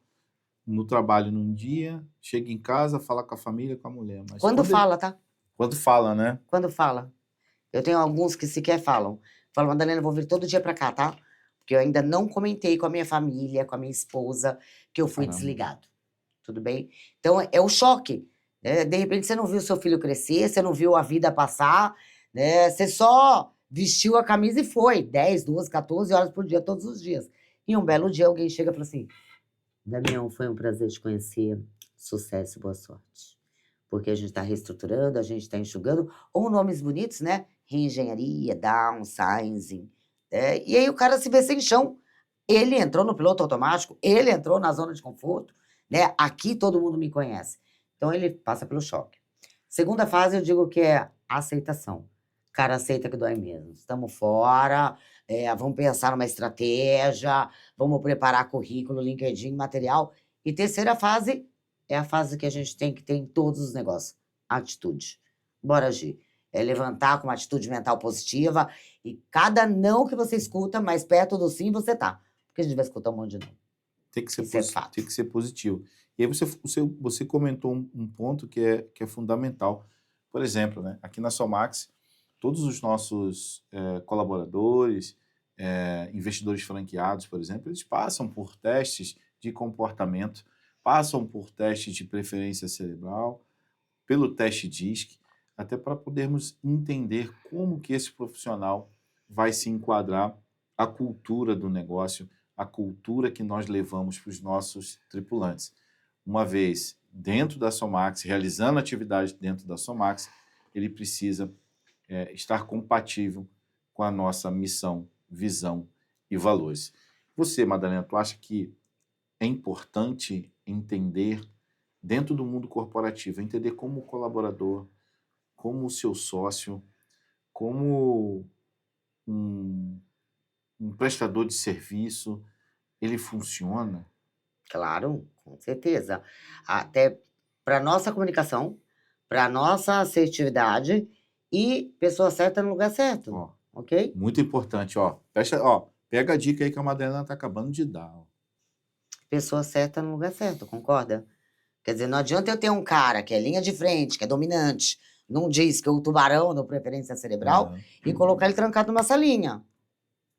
S2: no trabalho num dia, chega em casa, fala com a família, com a mulher. Mas
S1: quando fala, tá?
S2: quando fala, né?
S1: Quando fala. Eu tenho alguns que sequer falam. Falam: "Madalena, eu vou vir todo dia pra cá, tá? Porque eu ainda não comentei com a minha família, com a minha esposa, que eu fui
S2: Caramba.
S1: desligado". Tudo bem? Então é o choque, né, de repente você não viu seu filho crescer, você não viu a vida passar, né, você só vestiu a camisa e foi 10, 12, 14 horas por dia, todos os dias. E um belo dia alguém chega e fala assim: Damião, foi um prazer te conhecer. Sucesso e boa sorte. Porque a gente está reestruturando, a gente está enxugando, ou nomes bonitos, né? Reengenharia, downsizing. E aí o cara se vê sem chão. Ele entrou no piloto automático, ele entrou na zona de conforto, né? Aqui todo mundo me conhece. Então ele passa pelo choque. Segunda fase, eu digo que é a aceitação. Cara, aceita que dói mesmo. Estamos fora, vamos pensar numa estratégia, vamos preparar currículo, LinkedIn, material. E terceira fase é a fase que a gente tem que ter em todos os negócios. Atitude. Bora agir. É levantar com uma atitude mental positiva e cada não que você escuta, mais perto do sim você tá. Porque a gente vai escutar um monte de não.
S2: Tem que ser,
S1: Isso é fato.
S2: tem que ser positivo. E aí você comentou um ponto que é fundamental. Por exemplo, né, aqui na Somax, todos os nossos colaboradores, investidores franqueados, por exemplo, eles passam por testes de comportamento, passam por testes de preferência cerebral, pelo teste DISC, até para podermos entender como que esse profissional vai se enquadrar à cultura do negócio, a cultura que nós levamos para os nossos tripulantes. Uma vez dentro da Somax, realizando atividade dentro da Somax, ele precisa estar compatível com a nossa missão, visão e valores. Você, Madalena, tu acha que é importante entender, dentro do mundo corporativo, entender como o colaborador, como o seu sócio, como um prestador de serviço, ele funciona?
S1: Claro, com certeza. Até para nossa comunicação, para nossa assertividade e pessoa certa no lugar certo,
S2: Ó,
S1: ok?
S2: muito importante, ó. Pega a dica aí que a Madalena está acabando de dar. Ó.
S1: Pessoa certa no lugar certo, concorda? Quer dizer, não adianta eu ter um cara que é linha de frente, que é dominante, não diz que é o tubarão da preferência cerebral, e colocar ele trancado numa salinha,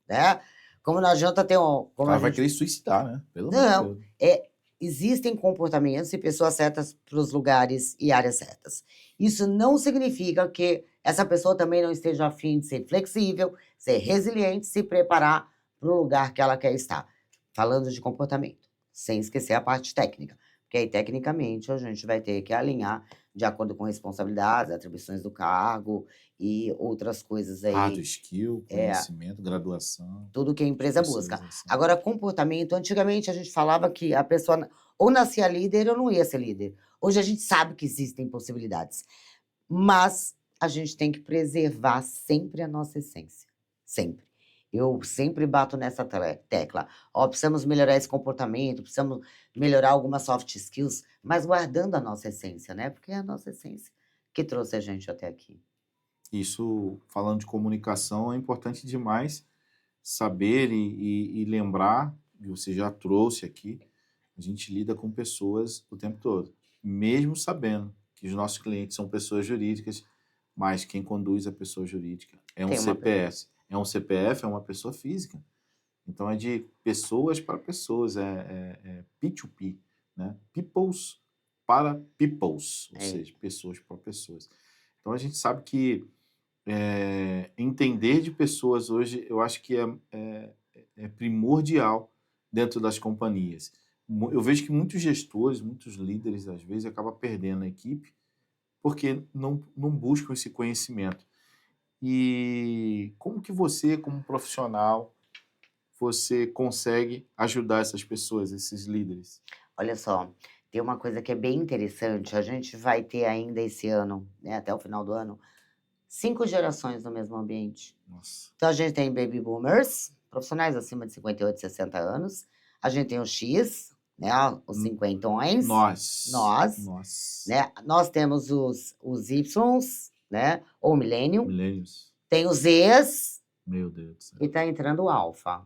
S1: né? Como não adianta ter um...
S2: O
S1: Como
S2: cara
S1: a
S2: vai
S1: gente...
S2: querer suicidar, né? Pelo amor de
S1: Não,
S2: Deus.
S1: existem comportamentos e pessoas certas para os lugares e áreas certas. Isso não significa que essa pessoa também não esteja a fim de ser flexível, ser resiliente, se preparar para o lugar que ela quer estar. Falando de comportamento, sem esquecer a parte técnica. Porque aí, tecnicamente, a gente vai ter que alinhar de acordo com responsabilidades, atribuições do cargo e outras coisas aí.
S2: Hard skill, conhecimento, graduação,
S1: Tudo que a empresa busca.
S2: especialização.
S1: Agora, comportamento, antigamente a gente falava que a pessoa ou nascia líder ou não ia ser líder. Hoje a gente sabe que existem possibilidades, mas a gente tem que preservar sempre a nossa essência, sempre. Eu sempre bato nessa tecla. Ó, precisamos melhorar esse comportamento, precisamos melhorar algumas soft skills, mas guardando a nossa essência, né? Porque é a nossa essência que trouxe a gente até aqui.
S2: Isso, falando de comunicação, é importante demais saber e lembrar, que você já trouxe aqui, a gente lida com pessoas o tempo todo, mesmo sabendo que os nossos clientes são pessoas jurídicas, mas quem conduz a pessoa jurídica é um
S1: Tem uma
S2: CPF. É um CPF, é uma pessoa física. Então é de pessoas para pessoas, é P2P, né? Peoples para peoples, ou
S1: É.
S2: seja, pessoas para pessoas. Então a gente sabe que entender de pessoas hoje, eu acho que é primordial dentro das companhias. Eu vejo que muitos gestores, muitos líderes, às vezes, acabam perdendo a equipe porque não buscam esse conhecimento. E como que você, como profissional, você consegue ajudar essas pessoas, esses líderes?
S1: Olha só, tem uma coisa que é bem interessante, a gente vai ter ainda esse ano, né, até o final do ano, 5 gerações no mesmo ambiente.
S2: Nossa.
S1: Então a gente tem baby boomers, profissionais acima de 58, 60 anos, a gente tem o X, né, os cinquentões,
S2: Nós.
S1: né, nós temos os Ys, né, ou millennium,
S2: Milênios.
S1: tem os Zs
S2: Meu Deus do céu.
S1: e tá entrando o alfa.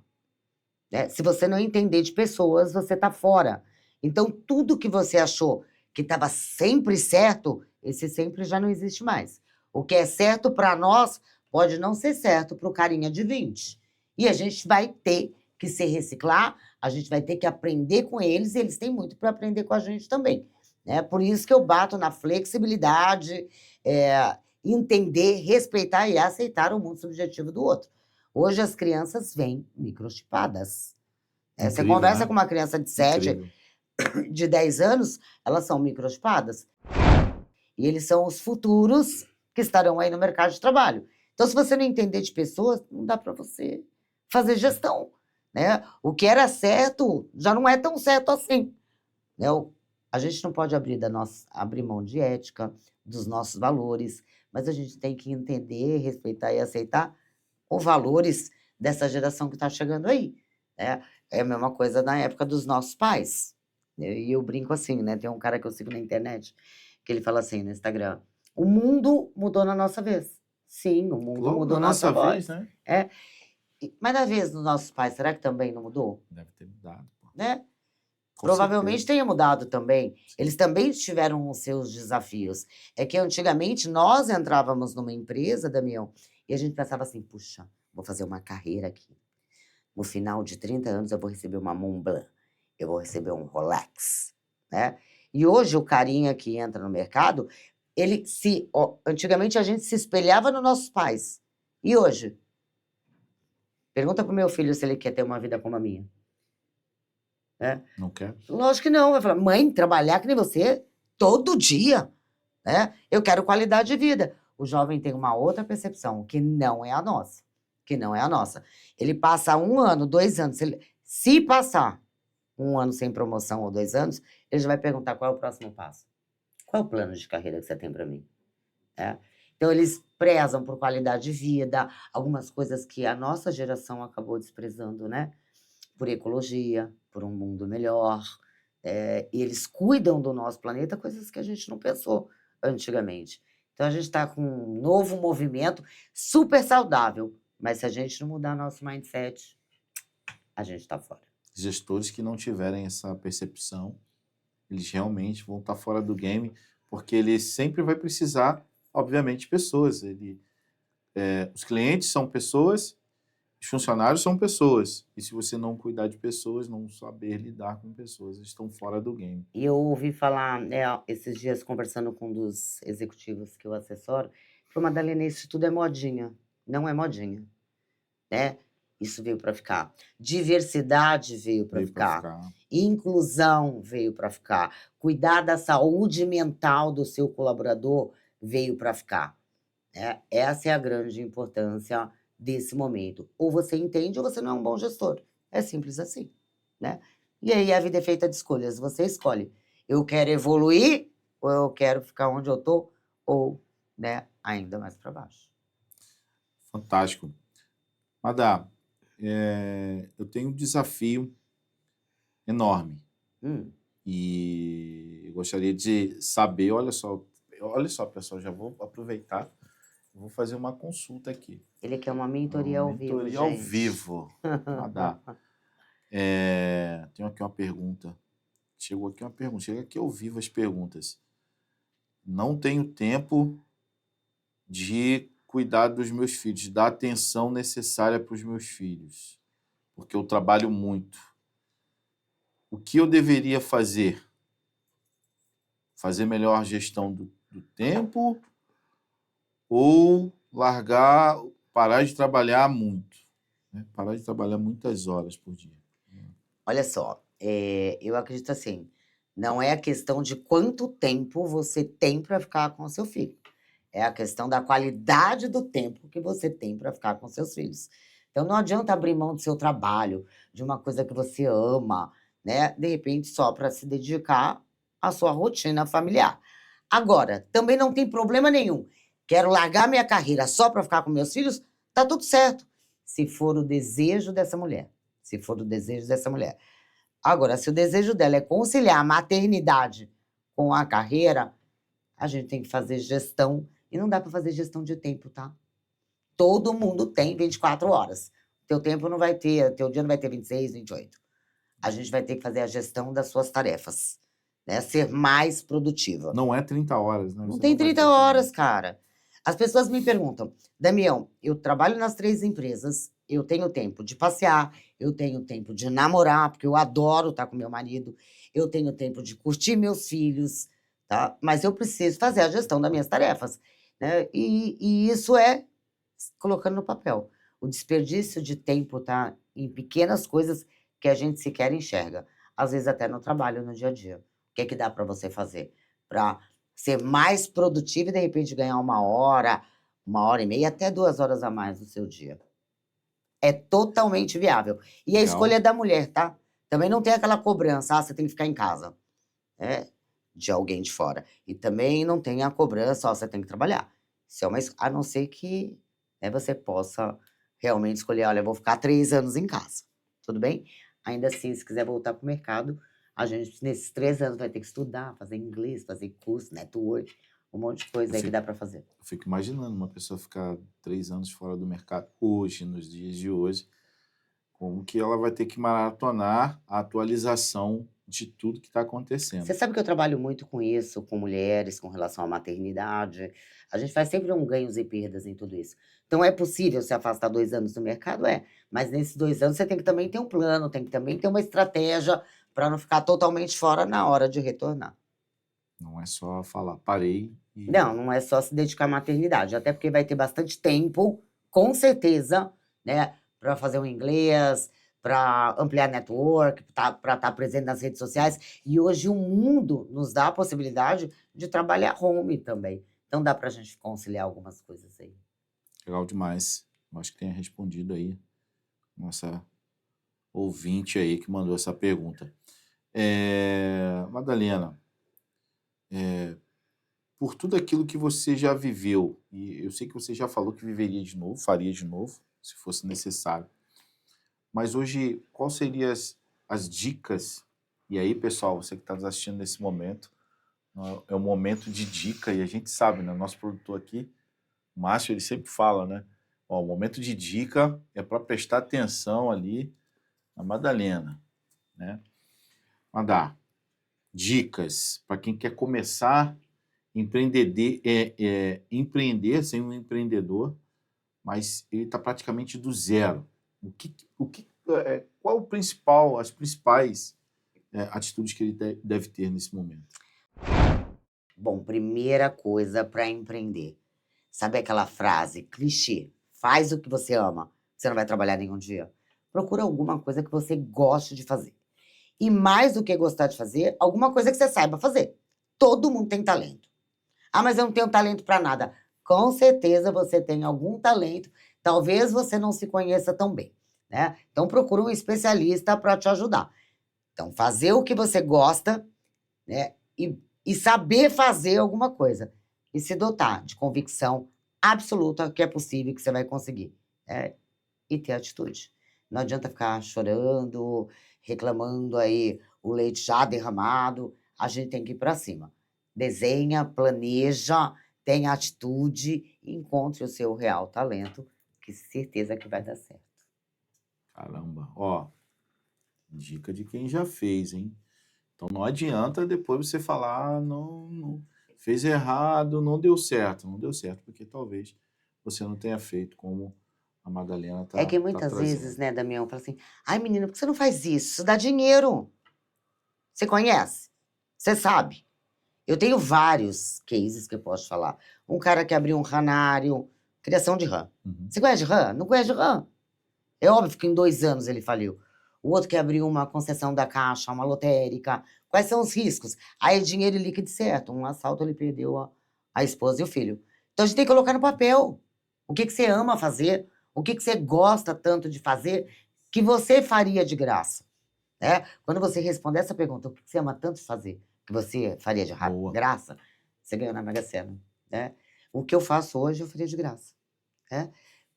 S1: Né? Se você não entender de pessoas, você tá fora. Então, tudo que você achou que estava sempre certo, esse sempre já não existe mais. O que é certo para nós pode não ser certo para o carinha de 20. E a gente vai ter que se reciclar, a gente vai ter que aprender com eles, e eles têm muito para aprender com a gente também. Né? Por isso que eu bato na flexibilidade, entender, respeitar e aceitar o mundo subjetivo do outro. Hoje as crianças vêm microchipadas. Você
S2: Incrível,
S1: conversa
S2: né?
S1: com uma criança de 7,
S2: Incrível.
S1: de 10 anos, elas são microchipadas. E eles são os futuros que estarão aí no mercado de trabalho. Então, se você não entender de pessoas, não dá para você fazer gestão, né? O que era certo já não é tão certo assim, né? A gente não pode abrir mão de ética, dos nossos valores, mas a gente tem que entender, respeitar e aceitar os valores dessa geração que está chegando aí, né? É a mesma coisa na época dos nossos pais. E eu brinco assim, né? Tem um cara que eu sigo na internet que ele fala assim no Instagram: o mundo mudou na nossa vez. Sim, o mundo
S2: Logo
S1: mudou
S2: na
S1: na nossa
S2: nossa vez,
S1: voz.
S2: né?
S1: É. Mas na vez dos nossos pais, será que também não mudou?
S2: Deve ter mudado, pô.
S1: Né?
S2: Com
S1: Provavelmente
S2: certeza.
S1: tenha mudado também.
S2: Sim.
S1: Eles também tiveram os seus desafios. É que antigamente nós entrávamos numa empresa, Damião, e a gente pensava assim: puxa, vou fazer uma carreira aqui. No final de 30 anos eu vou receber uma Montblanc, eu vou receber um Rolex, né? E hoje o carinha que entra no mercado, antigamente a gente se espelhava nos nossos pais. E hoje? Pergunta pro meu filho se ele quer ter uma vida como a minha, né?
S2: Não quer?
S1: Lógico que não. Vai falar: mãe, trabalhar que nem você todo dia, né? Eu quero qualidade de vida. O jovem tem uma outra percepção, que não é a nossa. Que não é a nossa. Ele passa 1 ano, 2 anos. Se passar 1 ano sem promoção ou 2 anos, ele já vai perguntar: qual é o próximo passo? Qual é o plano de carreira que você tem para mim? É. Então, eles prezam por qualidade de vida, algumas coisas que a nossa geração acabou desprezando, né? Por ecologia, por um mundo melhor. E eles cuidam do nosso planeta, coisas que a gente não pensou antigamente. Então, a gente está com um novo movimento super saudável, mas se a gente não mudar nosso mindset, a gente está fora.
S2: Gestores que não tiverem essa percepção, eles realmente vão estar fora do game, porque ele sempre vai precisar, obviamente, de pessoas. Os clientes são pessoas, os funcionários são pessoas. E se você não cuidar de pessoas, não saber lidar com pessoas, eles estão fora do game.
S1: E eu ouvi falar, esses dias, conversando com um dos executivos que eu assessoro, falou: Madalena, isso tudo é modinha. Não é modinha, né? Isso veio para ficar. Diversidade veio para
S2: Veio para
S1: ficar.
S2: ficar.
S1: Inclusão veio para ficar. Cuidar da saúde mental do seu colaborador veio para ficar. Essa é a grande importância desse momento. Ou você entende ou você não é um bom gestor. É simples assim, né? E aí a vida é feita de escolhas. Você escolhe: eu quero evoluir ou eu quero ficar onde eu tô, ou, né, ainda mais para baixo.
S2: Fantástico. Madá, eu tenho um desafio enorme. E eu gostaria de saber, olha só, pessoal, já vou aproveitar, vou fazer uma consulta aqui.
S1: Ele quer uma mentoria ao vivo,
S2: Mentoria ao
S1: gente.
S2: vivo. Madá, tenho aqui uma pergunta. Chegou aqui uma pergunta. Chega aqui ao vivo as perguntas. Não tenho tempo de cuidar dos meus filhos, de dar a atenção necessária para os meus filhos, porque eu trabalho muito. O que eu deveria fazer? Fazer melhor gestão do tempo ou parar de trabalhar muito? Né? Parar de trabalhar muitas horas por dia.
S1: Olha só, eu acredito assim, não é a questão de quanto tempo você tem para ficar com o seu filho. É a questão da qualidade do tempo que você tem para ficar com seus filhos. Então, não adianta abrir mão do seu trabalho, de uma coisa que você ama, né? De repente, só para se dedicar à sua rotina familiar. Agora, também não tem problema nenhum. Quero largar minha carreira só para ficar com meus filhos? Tá tudo certo. Se for o desejo dessa mulher. Se for o desejo dessa mulher. Agora, se o desejo dela é conciliar a maternidade com a carreira, a gente tem que fazer gestão. E não dá para fazer gestão de tempo, tá? Todo mundo tem 24 horas. Teu tempo não vai ter, teu dia não vai ter 26, 28. A gente vai ter que fazer a gestão das suas tarefas, né? Ser mais produtiva.
S2: Não é 30 horas, né?
S1: Não
S2: Você
S1: tem
S2: vai
S1: 30
S2: ter
S1: horas, cara. As pessoas me perguntam: Damião, eu trabalho nas 3 empresas, eu tenho tempo de passear, eu tenho tempo de namorar, porque eu adoro estar com meu marido, eu tenho tempo de curtir meus filhos, tá? Mas eu preciso fazer a gestão das minhas tarefas, né? E isso é colocando no papel. O desperdício de tempo, tá, em pequenas coisas que a gente sequer enxerga. Às vezes até no trabalho, no dia a dia. O que é que dá para você fazer? Para ser mais produtivo e de repente ganhar 1 hora e meia, até 2 horas a mais no seu dia. É totalmente viável. E a escolha
S2: Legal.
S1: é da mulher, tá? Também não tem aquela cobrança, você tem que ficar em casa, né, de alguém de fora. E também não tem a cobrança, você tem que trabalhar. Isso é a não ser que, né, você possa realmente escolher, olha, eu vou ficar 3 anos em casa, tudo bem? Ainda assim, se quiser voltar para o mercado, a gente nesses 3 anos vai ter que estudar, fazer inglês, fazer curso, network, um monte de
S2: Eu
S1: coisa aí que
S2: fico,
S1: dá para fazer.
S2: eu fico imaginando uma pessoa ficar 3 anos fora do mercado hoje, nos dias de hoje, como que ela vai ter que maratonar a atualização de tudo que está acontecendo.
S1: Você sabe que eu trabalho muito com isso, com mulheres, com relação à maternidade. A gente faz sempre um ganhos e perdas em tudo isso. Então é possível se afastar 2 anos do mercado? É, mas nesses 2 anos você tem que também ter um plano, tem que também ter uma estratégia para não ficar totalmente fora na hora de retornar.
S2: Não é só falar, parei e
S1: Não, não é só se dedicar à maternidade, até porque vai ter bastante tempo, com certeza, né, para fazer um inglês, para ampliar network, para estar presente nas redes sociais. E hoje o mundo nos dá a possibilidade de trabalhar home também. Então dá para a gente conciliar algumas coisas aí.
S2: legal demais. Eu acho que tenha respondido aí nossa ouvinte aí que mandou essa pergunta. Madalena, por tudo aquilo que você já viveu, e eu sei que você já falou que viveria de novo, faria de novo, se fosse necessário. Mas hoje, quais seriam as dicas? E aí, pessoal, você que está nos assistindo nesse momento, é um momento de dica, e a gente sabe, né? Nosso produtor aqui, o Márcio, ele sempre fala, né? Ó, o momento de dica é para prestar atenção ali na Madalena, né? Madá, dicas para quem quer começar a empreender, ser um empreendedor, mas ele está praticamente do zero. Qual as principais atitudes que ele deve ter nesse momento?
S1: Bom, primeira coisa para empreender. Sabe aquela frase clichê? Faz o que você ama, você não vai trabalhar nenhum dia. Procura alguma coisa que você goste de fazer. E mais do que gostar de fazer, alguma coisa que você saiba fazer. Todo mundo tem talento. Ah, mas eu não tenho talento para nada. Com certeza você tem algum talento, talvez você não se conheça tão bem, né? Então procura um especialista para te ajudar. Então fazer o que você gosta, né? E saber fazer alguma coisa. E se dotar de convicção absoluta que é possível, que você vai conseguir. Né? E ter atitude. Não adianta ficar chorando, reclamando aí o leite já derramado. A gente tem que ir para cima. Desenha, planeja, tenha atitude e encontre o seu real talento, que certeza que vai dar certo.
S2: Caramba, ó, dica de quem já fez, hein? Então não adianta depois você falar, não, fez errado, não deu certo. Não deu certo, porque talvez você não tenha feito como a Madalena
S1: É que
S2: tá
S1: muitas vezes,
S2: trazendo.
S1: né, Damião, fala assim: ai, menina, por que você não faz isso? Isso dá dinheiro. Você conhece? Você sabe? Eu tenho vários cases que eu posso falar. Um cara que abriu um ranário, criação de rã.
S2: Uhum.
S1: Você conhece de rã? Não conhece de rã? É óbvio que em 2 anos ele faliu. O outro que abriu uma concessão da Caixa, uma lotérica. Quais são os riscos? Aí é dinheiro líquido certo. Um assalto ele perdeu a esposa e o filho. Então a gente tem que colocar no papel. O que você ama fazer? O que você gosta tanto de fazer que você faria de graça? Né? Quando você responder essa pergunta, o que você ama tanto fazer que você faria de
S2: Boa.
S1: graça, você ganhou na Mega Sena. Né? O que eu faço hoje, eu faria de graça. Né?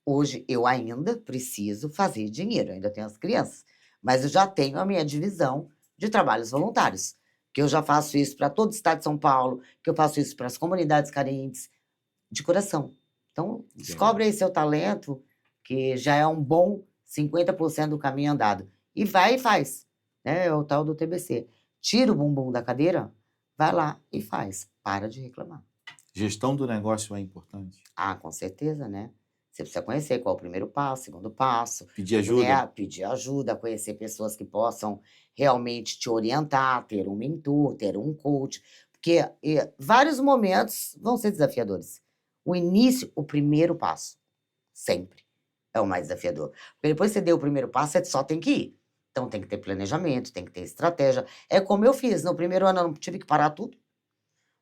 S1: Hoje eu ainda preciso fazer dinheiro, ainda tenho as crianças, mas eu já tenho a minha divisão de trabalhos voluntários, que eu já faço isso para todo o estado de São Paulo, que eu faço isso para as comunidades carentes, de coração. Então, descobre aí seu talento, que já é um bom 50% do caminho andado. E vai e faz. Né? É o tal do TBC. Tira o bumbum da cadeira, vai lá e faz. Para de reclamar.
S2: Gestão do negócio é importante.
S1: Ah, com certeza, né? Você precisa conhecer qual é o primeiro passo, segundo passo,
S2: Pedir ajuda.
S1: né? Pedir ajuda, conhecer pessoas que possam realmente te orientar, ter um mentor, ter um coach, porque vários momentos vão ser desafiadores. O início, o primeiro passo, sempre é o mais desafiador. Porque depois que você deu o primeiro passo, você só tem que ir. Então tem que ter planejamento, tem que ter estratégia. É como eu fiz, no primeiro ano eu não tive que parar tudo,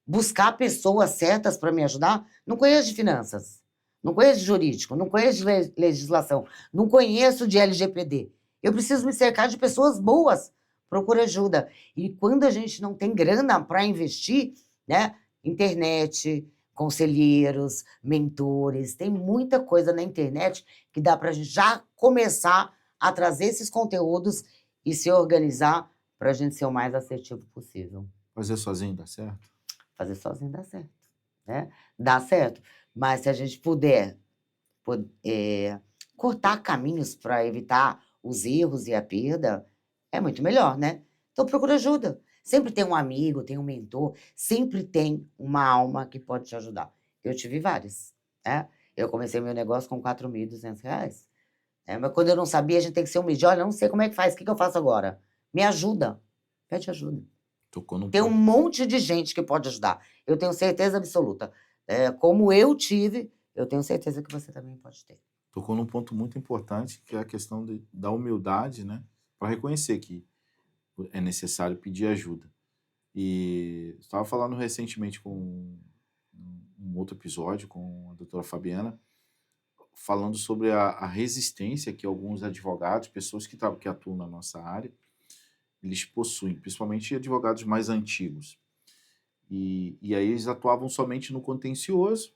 S1: buscar pessoas certas para me ajudar. Não conheço de finanças, não conheço de jurídico, não conheço de legislação, não conheço de LGPD. Eu preciso me cercar de pessoas boas. Procura ajuda. E quando a gente não tem grana para investir, né? Internet, conselheiros, mentores, tem muita coisa na internet que dá para a gente já começar a trazer esses conteúdos e se organizar para a gente ser o mais assertivo possível.
S2: Fazer sozinho dá certo?
S1: Fazer sozinho dá certo, né? Dá certo. Mas se a gente puder cortar caminhos para evitar os erros e a perda, é muito melhor, né? Então procura ajuda. Sempre tem um amigo, tem um mentor, sempre tem uma alma que pode te ajudar. Eu tive várias, né? Eu comecei meu negócio com R$ 4.200, né? Mas quando eu não sabia, a gente tem que ser humilde. Olha, eu não sei como é que faz, o que que eu faço agora? Me ajuda. Pede ajuda.
S2: Tocou num
S1: Tem um
S2: ponto,
S1: monte de gente que pode ajudar. Eu tenho certeza absoluta. Como eu tive, eu tenho certeza que você também pode ter.
S2: tocou num ponto muito importante, que é a questão da humildade, né? Para reconhecer que é necessário pedir ajuda. E estava falando recentemente com um outro episódio com a doutora Fabiana, falando sobre a resistência que alguns advogados, pessoas que atuam na nossa área, eles possuem, principalmente advogados mais antigos. E aí eles atuavam somente no contencioso,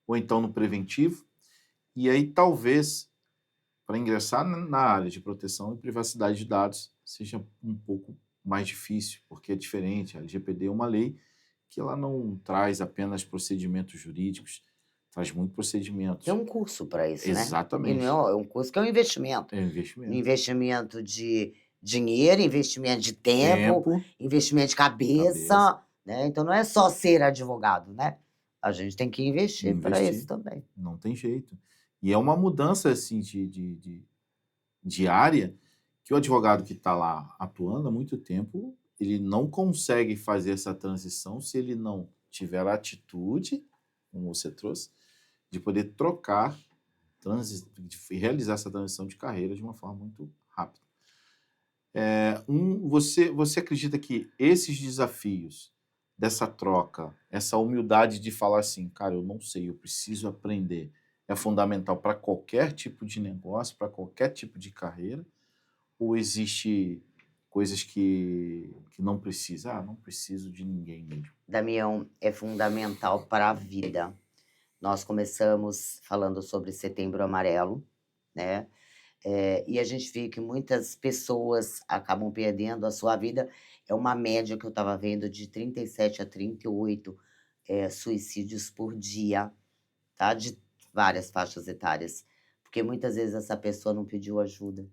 S2: ou então no preventivo, e aí talvez para ingressar na área de proteção e privacidade de dados seja um pouco mais difícil, porque é diferente. A LGPD é uma lei que ela não traz apenas procedimentos jurídicos, traz muito procedimentos.
S1: Tem um curso para isso, né? E
S2: Exatamente.
S1: não é um curso que é um investimento.
S2: É um investimento.
S1: Investimento de dinheiro, investimento de tempo,
S2: Tempo,
S1: investimento de cabeça, né? Então não é só ser advogado, né? A gente tem que investir para
S2: Investir.
S1: isso também.
S2: Não tem jeito. E é uma mudança assim de área que o advogado que está lá atuando há muito tempo, ele não consegue fazer essa transição se ele não tiver a atitude, como você trouxe, de poder trocar, de realizar essa transição de carreira de uma forma muito rápida. Você acredita que esses desafios dessa troca, essa humildade de falar assim, cara, eu não sei, eu preciso aprender, é fundamental para qualquer tipo de negócio, para qualquer tipo de carreira? Ou existe coisas que não precisa? Não preciso de ninguém mesmo.
S1: Damião, é fundamental para a vida. Nós começamos falando sobre Setembro Amarelo, né? E a gente vê que muitas pessoas acabam perdendo a sua vida. É uma média que eu estava vendo de 37 a 38 suicídios por dia, tá? De várias faixas etárias. Porque muitas vezes essa pessoa não pediu ajuda.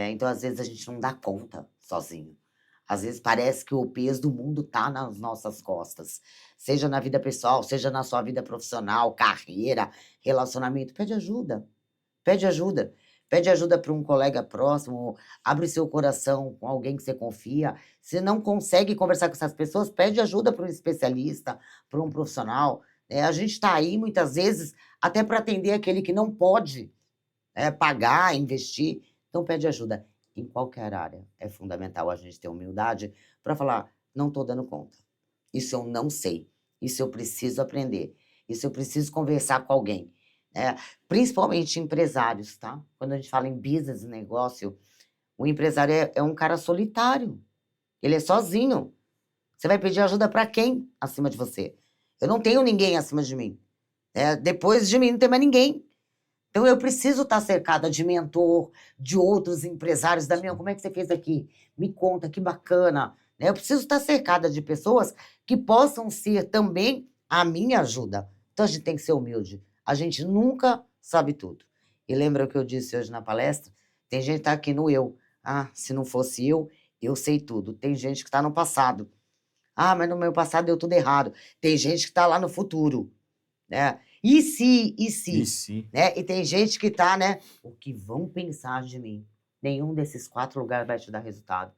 S1: Então, às vezes, a gente não dá conta sozinho. Às vezes parece que o peso do mundo tá nas nossas costas. Seja na vida pessoal, seja na sua vida profissional, carreira, relacionamento. Pede ajuda. Pede ajuda. Pede ajuda para um colega próximo, abre seu coração com alguém que você confia. Se não consegue conversar com essas pessoas, pede ajuda para um especialista, para um profissional. A gente está aí, muitas vezes, até para atender aquele que não pode pagar, investir. Então, pede ajuda. Em qualquer área, é fundamental a gente ter humildade para falar: não estou dando conta. Isso eu não sei. Isso eu preciso aprender. Isso eu preciso conversar com alguém. Principalmente empresários, tá? Quando a gente fala em business, negócio, o empresário é um cara solitário. Ele é sozinho. Você vai pedir ajuda para quem acima de você? Eu não tenho ninguém acima de mim. Depois de mim não tem mais ninguém. Então eu preciso estar cercada de mentor, de outros empresários. Damião, como é que você fez aqui? Me conta, que bacana. Eu preciso estar cercada de pessoas que possam ser também a minha ajuda. Então a gente tem que ser humilde. A gente nunca sabe tudo. E lembra o que eu disse hoje na palestra? Tem gente que está aqui no eu. Se não fosse eu sei tudo. Tem gente que está no passado. Mas no meu passado deu tudo errado. Tem gente que está lá no futuro. E se?
S2: E se?
S1: E tem gente que tá, o que vão pensar de mim? Nenhum desses 4 lugares vai te dar resultado.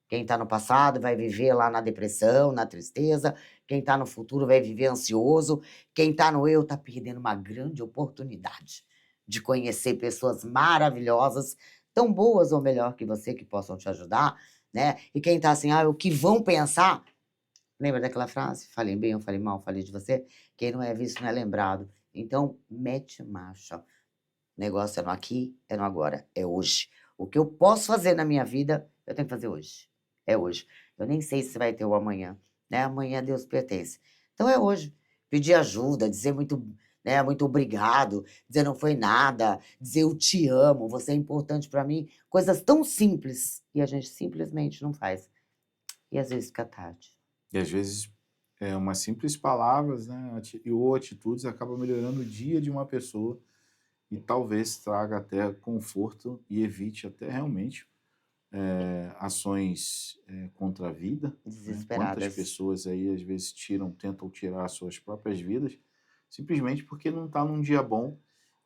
S1: Quem tá no passado vai viver lá na depressão, na tristeza. Quem tá no futuro vai viver ansioso. Quem tá no eu tá perdendo uma grande oportunidade de conhecer pessoas maravilhosas, tão boas ou melhor que você, que possam te ajudar, né? E quem tá assim, o que vão pensar? Lembra daquela frase? Falei bem ou falei mal, falei de você? Quem não é visto não é lembrado. Então, mete marcha. O negócio é no aqui, é no agora, é hoje. O que eu posso fazer na minha vida, eu tenho que fazer hoje. É hoje. Eu nem sei se vai ter o amanhã, né? Amanhã a Deus pertence. Então é hoje. Pedir ajuda, dizer muito, né, muito obrigado, dizer não foi nada, dizer eu te amo, você é importante para mim. Coisas tão simples e a gente simplesmente não faz. E às vezes fica tarde.
S2: E às vezes, umas simples palavras, né, ou atitudes acabam melhorando o dia de uma pessoa e talvez traga até conforto e evite até realmente ações contra a vida, né? Quantas
S1: Desesperadas.
S2: pessoas aí às vezes tentam tirar suas próprias vidas simplesmente porque não está num dia bom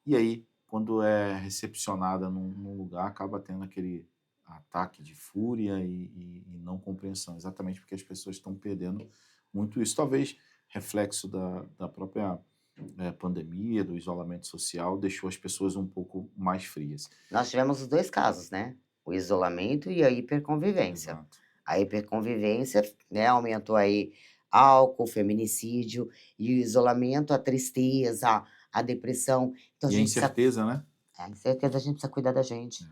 S2: e aí quando é recepcionada num lugar acaba tendo aquele ataque de fúria e não compreensão, exatamente porque as pessoas estão perdendo muito isso. Talvez reflexo da própria pandemia, do isolamento social, deixou as pessoas um pouco mais frias.
S1: Nós tivemos os 2 casos, né, o isolamento e a hiperconvivência.
S2: Exato.
S1: A hiperconvivência, né, aumentou aí álcool, feminicídio, e o isolamento, a tristeza, a depressão. Então a
S2: E a
S1: gente precisa
S2: incerteza, né?
S1: a certeza a gente precisa cuidar da gente.
S2: É.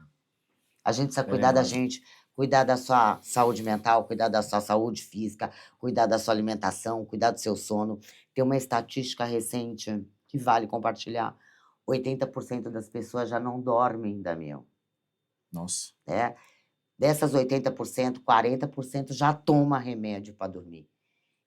S1: A gente precisa
S2: Bem
S1: cuidar da
S2: lembrado.
S1: gente, cuidar da sua saúde mental, cuidar da sua saúde física, cuidar da sua alimentação, cuidar do seu sono. Tem uma estatística recente que vale compartilhar: 80% das pessoas já não dormem, Damião,
S2: Nossa,
S1: né. Dessas 80%, 40% já toma remédio para dormir.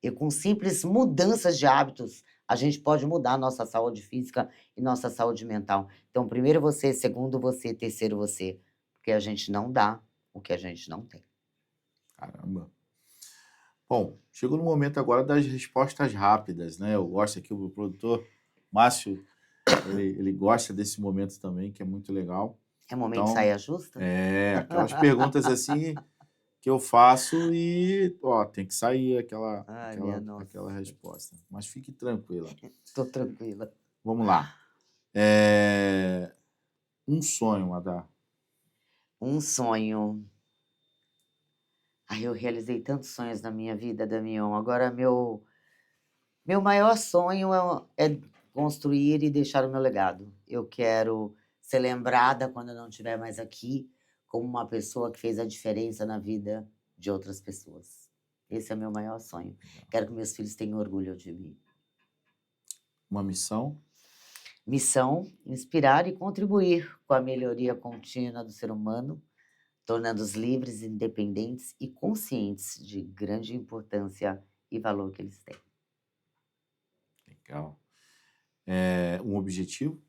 S1: E com simples mudanças de hábitos, a gente pode mudar a nossa saúde física e nossa saúde mental. Então, primeiro você, segundo você, terceiro você, porque a gente não dá o que a gente não tem.
S2: caramba. Bom, chegou no momento agora das respostas rápidas, né? Eu gosto aqui, o produtor Márcio, ele gosta desse momento também, que é muito legal.
S1: É momento de
S2: Então,
S1: saia justa?
S2: aquelas perguntas assim que eu faço e, ó, tem que sair
S1: Ai, minha nossa,
S2: aquela resposta. Mas fique tranquila.
S1: tô tranquila.
S2: Vamos lá. Um sonho, Adá.
S1: Um sonho. Ai, eu realizei tantos sonhos na minha vida, Damião. Agora, meu maior sonho é construir e deixar o meu legado. Eu quero ser lembrada quando eu não estiver mais aqui, como uma pessoa que fez a diferença na vida de outras pessoas. Esse é o meu maior sonho. Quero que meus filhos tenham orgulho de mim.
S2: Uma missão?
S1: Missão: inspirar e contribuir com a melhoria contínua do ser humano, tornando-os livres, independentes e conscientes de grande importância e valor que eles têm.
S2: Legal. Um objetivo?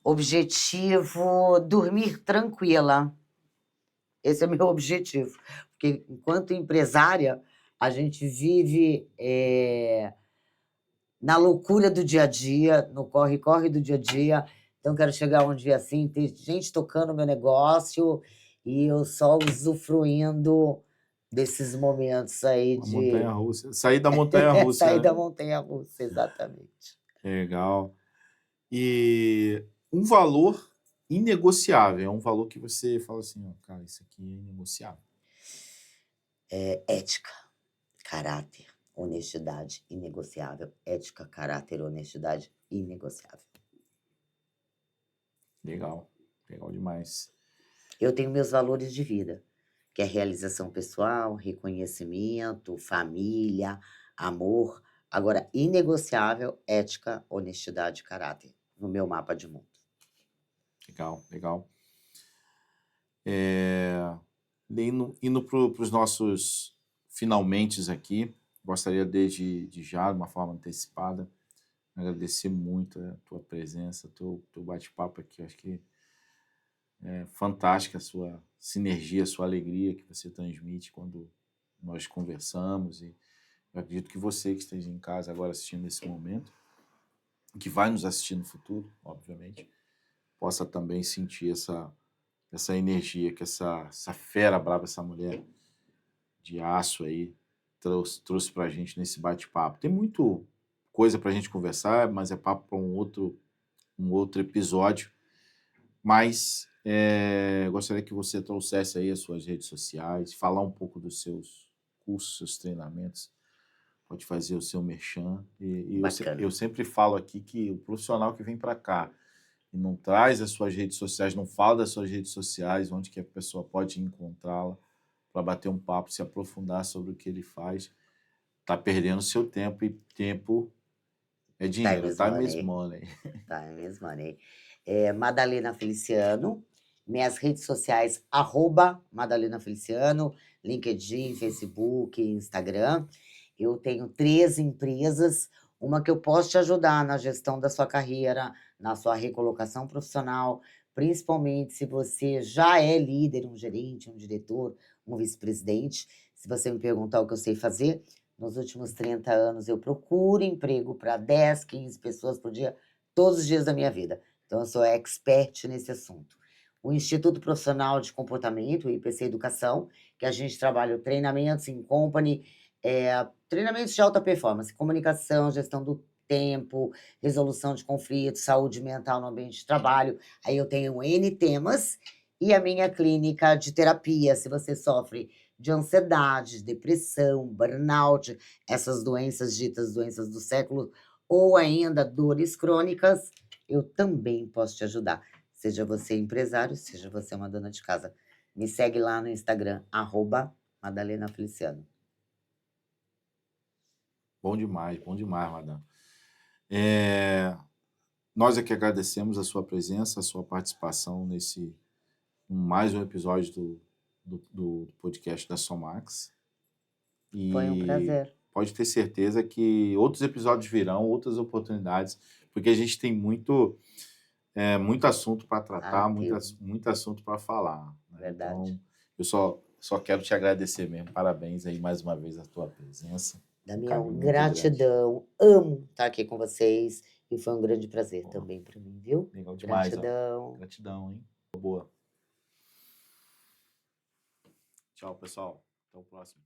S1: Objetivo: dormir tranquila. Esse é o meu objetivo, porque enquanto empresária, a gente vive, na loucura do dia a dia, no corre-corre do dia a dia. Então quero chegar um dia assim, ter gente tocando o meu negócio e eu só usufruindo desses momentos aí
S2: Uma
S1: de
S2: montanha-russa. Sair da montanha-russa,
S1: sair
S2: né?
S1: da montanha-russa, exatamente.
S2: Legal. E um valor inegociável, é um valor que você fala assim, ó, cara, isso aqui é inegociável.
S1: Ética, caráter, honestidade, inegociável. Ética, caráter, honestidade, inegociável.
S2: Legal, legal demais.
S1: Eu tenho meus valores de vida, que é realização pessoal, reconhecimento, família, amor. Agora, inegociável, ética, honestidade e caráter, no meu mapa de mundo.
S2: Legal, legal. Indo para os nossos finalmentes aqui, gostaria desde já, de uma forma antecipada, agradecer muito a tua presença, teu bate-papo aqui. Acho que é fantástica a sua sinergia, a sua alegria que você transmite quando nós conversamos. E eu acredito que você que esteja em casa agora assistindo nesse momento, que vai nos assistir no futuro, obviamente, possa também sentir essa energia que essa fera brava, essa mulher de aço aí, trouxe para a gente nesse bate-papo. Tem muito coisa para a gente conversar, mas é papo para um outro episódio. Mas Gostaria que você trouxesse aí as suas redes sociais, falar um pouco dos seus cursos, seus treinamentos, pode fazer o seu merchan.
S1: Bacana.
S2: Eu sempre falo aqui que o profissional que vem para cá e não traz as suas redes sociais, não fala das suas redes sociais, onde que a pessoa pode encontrá-la para bater um papo, se aprofundar sobre o que ele faz, está perdendo seu tempo, e tempo é dinheiro, time is money.
S1: Time is money. Madalena Feliciano, minhas redes sociais, Madalena Feliciano, LinkedIn, Facebook, Instagram. Eu tenho 3 empresas, uma que eu posso te ajudar na gestão da sua carreira, na sua recolocação profissional, principalmente se você já é líder, um gerente, um diretor, um vice-presidente. Se você me perguntar o que eu sei fazer, nos últimos 30 anos eu procuro emprego para 10, 15 pessoas por dia, todos os dias da minha vida. Então eu sou expert nesse assunto. O Instituto Profissional de Comportamento, o IPC Educação, que a gente trabalha treinamentos em company, treinamentos de alta performance, comunicação, gestão do tempo, resolução de conflitos, saúde mental no ambiente de trabalho. Aí eu tenho N temas e a minha clínica de terapia. Se você sofre de ansiedade, depressão, burnout, essas doenças ditas doenças do século, ou ainda dores crônicas, eu também posso te ajudar. Seja você empresário, seja você uma dona de casa. Me segue lá no Instagram, @Madalena Feliciano.
S2: Bom demais, madame. Nós é que agradecemos a sua presença, a sua participação nesse mais um episódio do podcast da Somax.
S1: Foi um
S2: E
S1: prazer.
S2: pode ter certeza que outros episódios virão, outras oportunidades, porque a gente tem muito assunto para tratar, muito assunto para falar, né?
S1: Verdade.
S2: Então, eu só quero te agradecer mesmo. Parabéns aí mais uma vez a tua presença.
S1: Damião,
S2: carinho muito grande.
S1: gratidão. Amo estar aqui com vocês e foi um grande prazer também para mim, viu?
S2: Legal demais.
S1: Gratidão.
S2: Gratidão, hein? Boa. Tchau, pessoal. Até o próximo.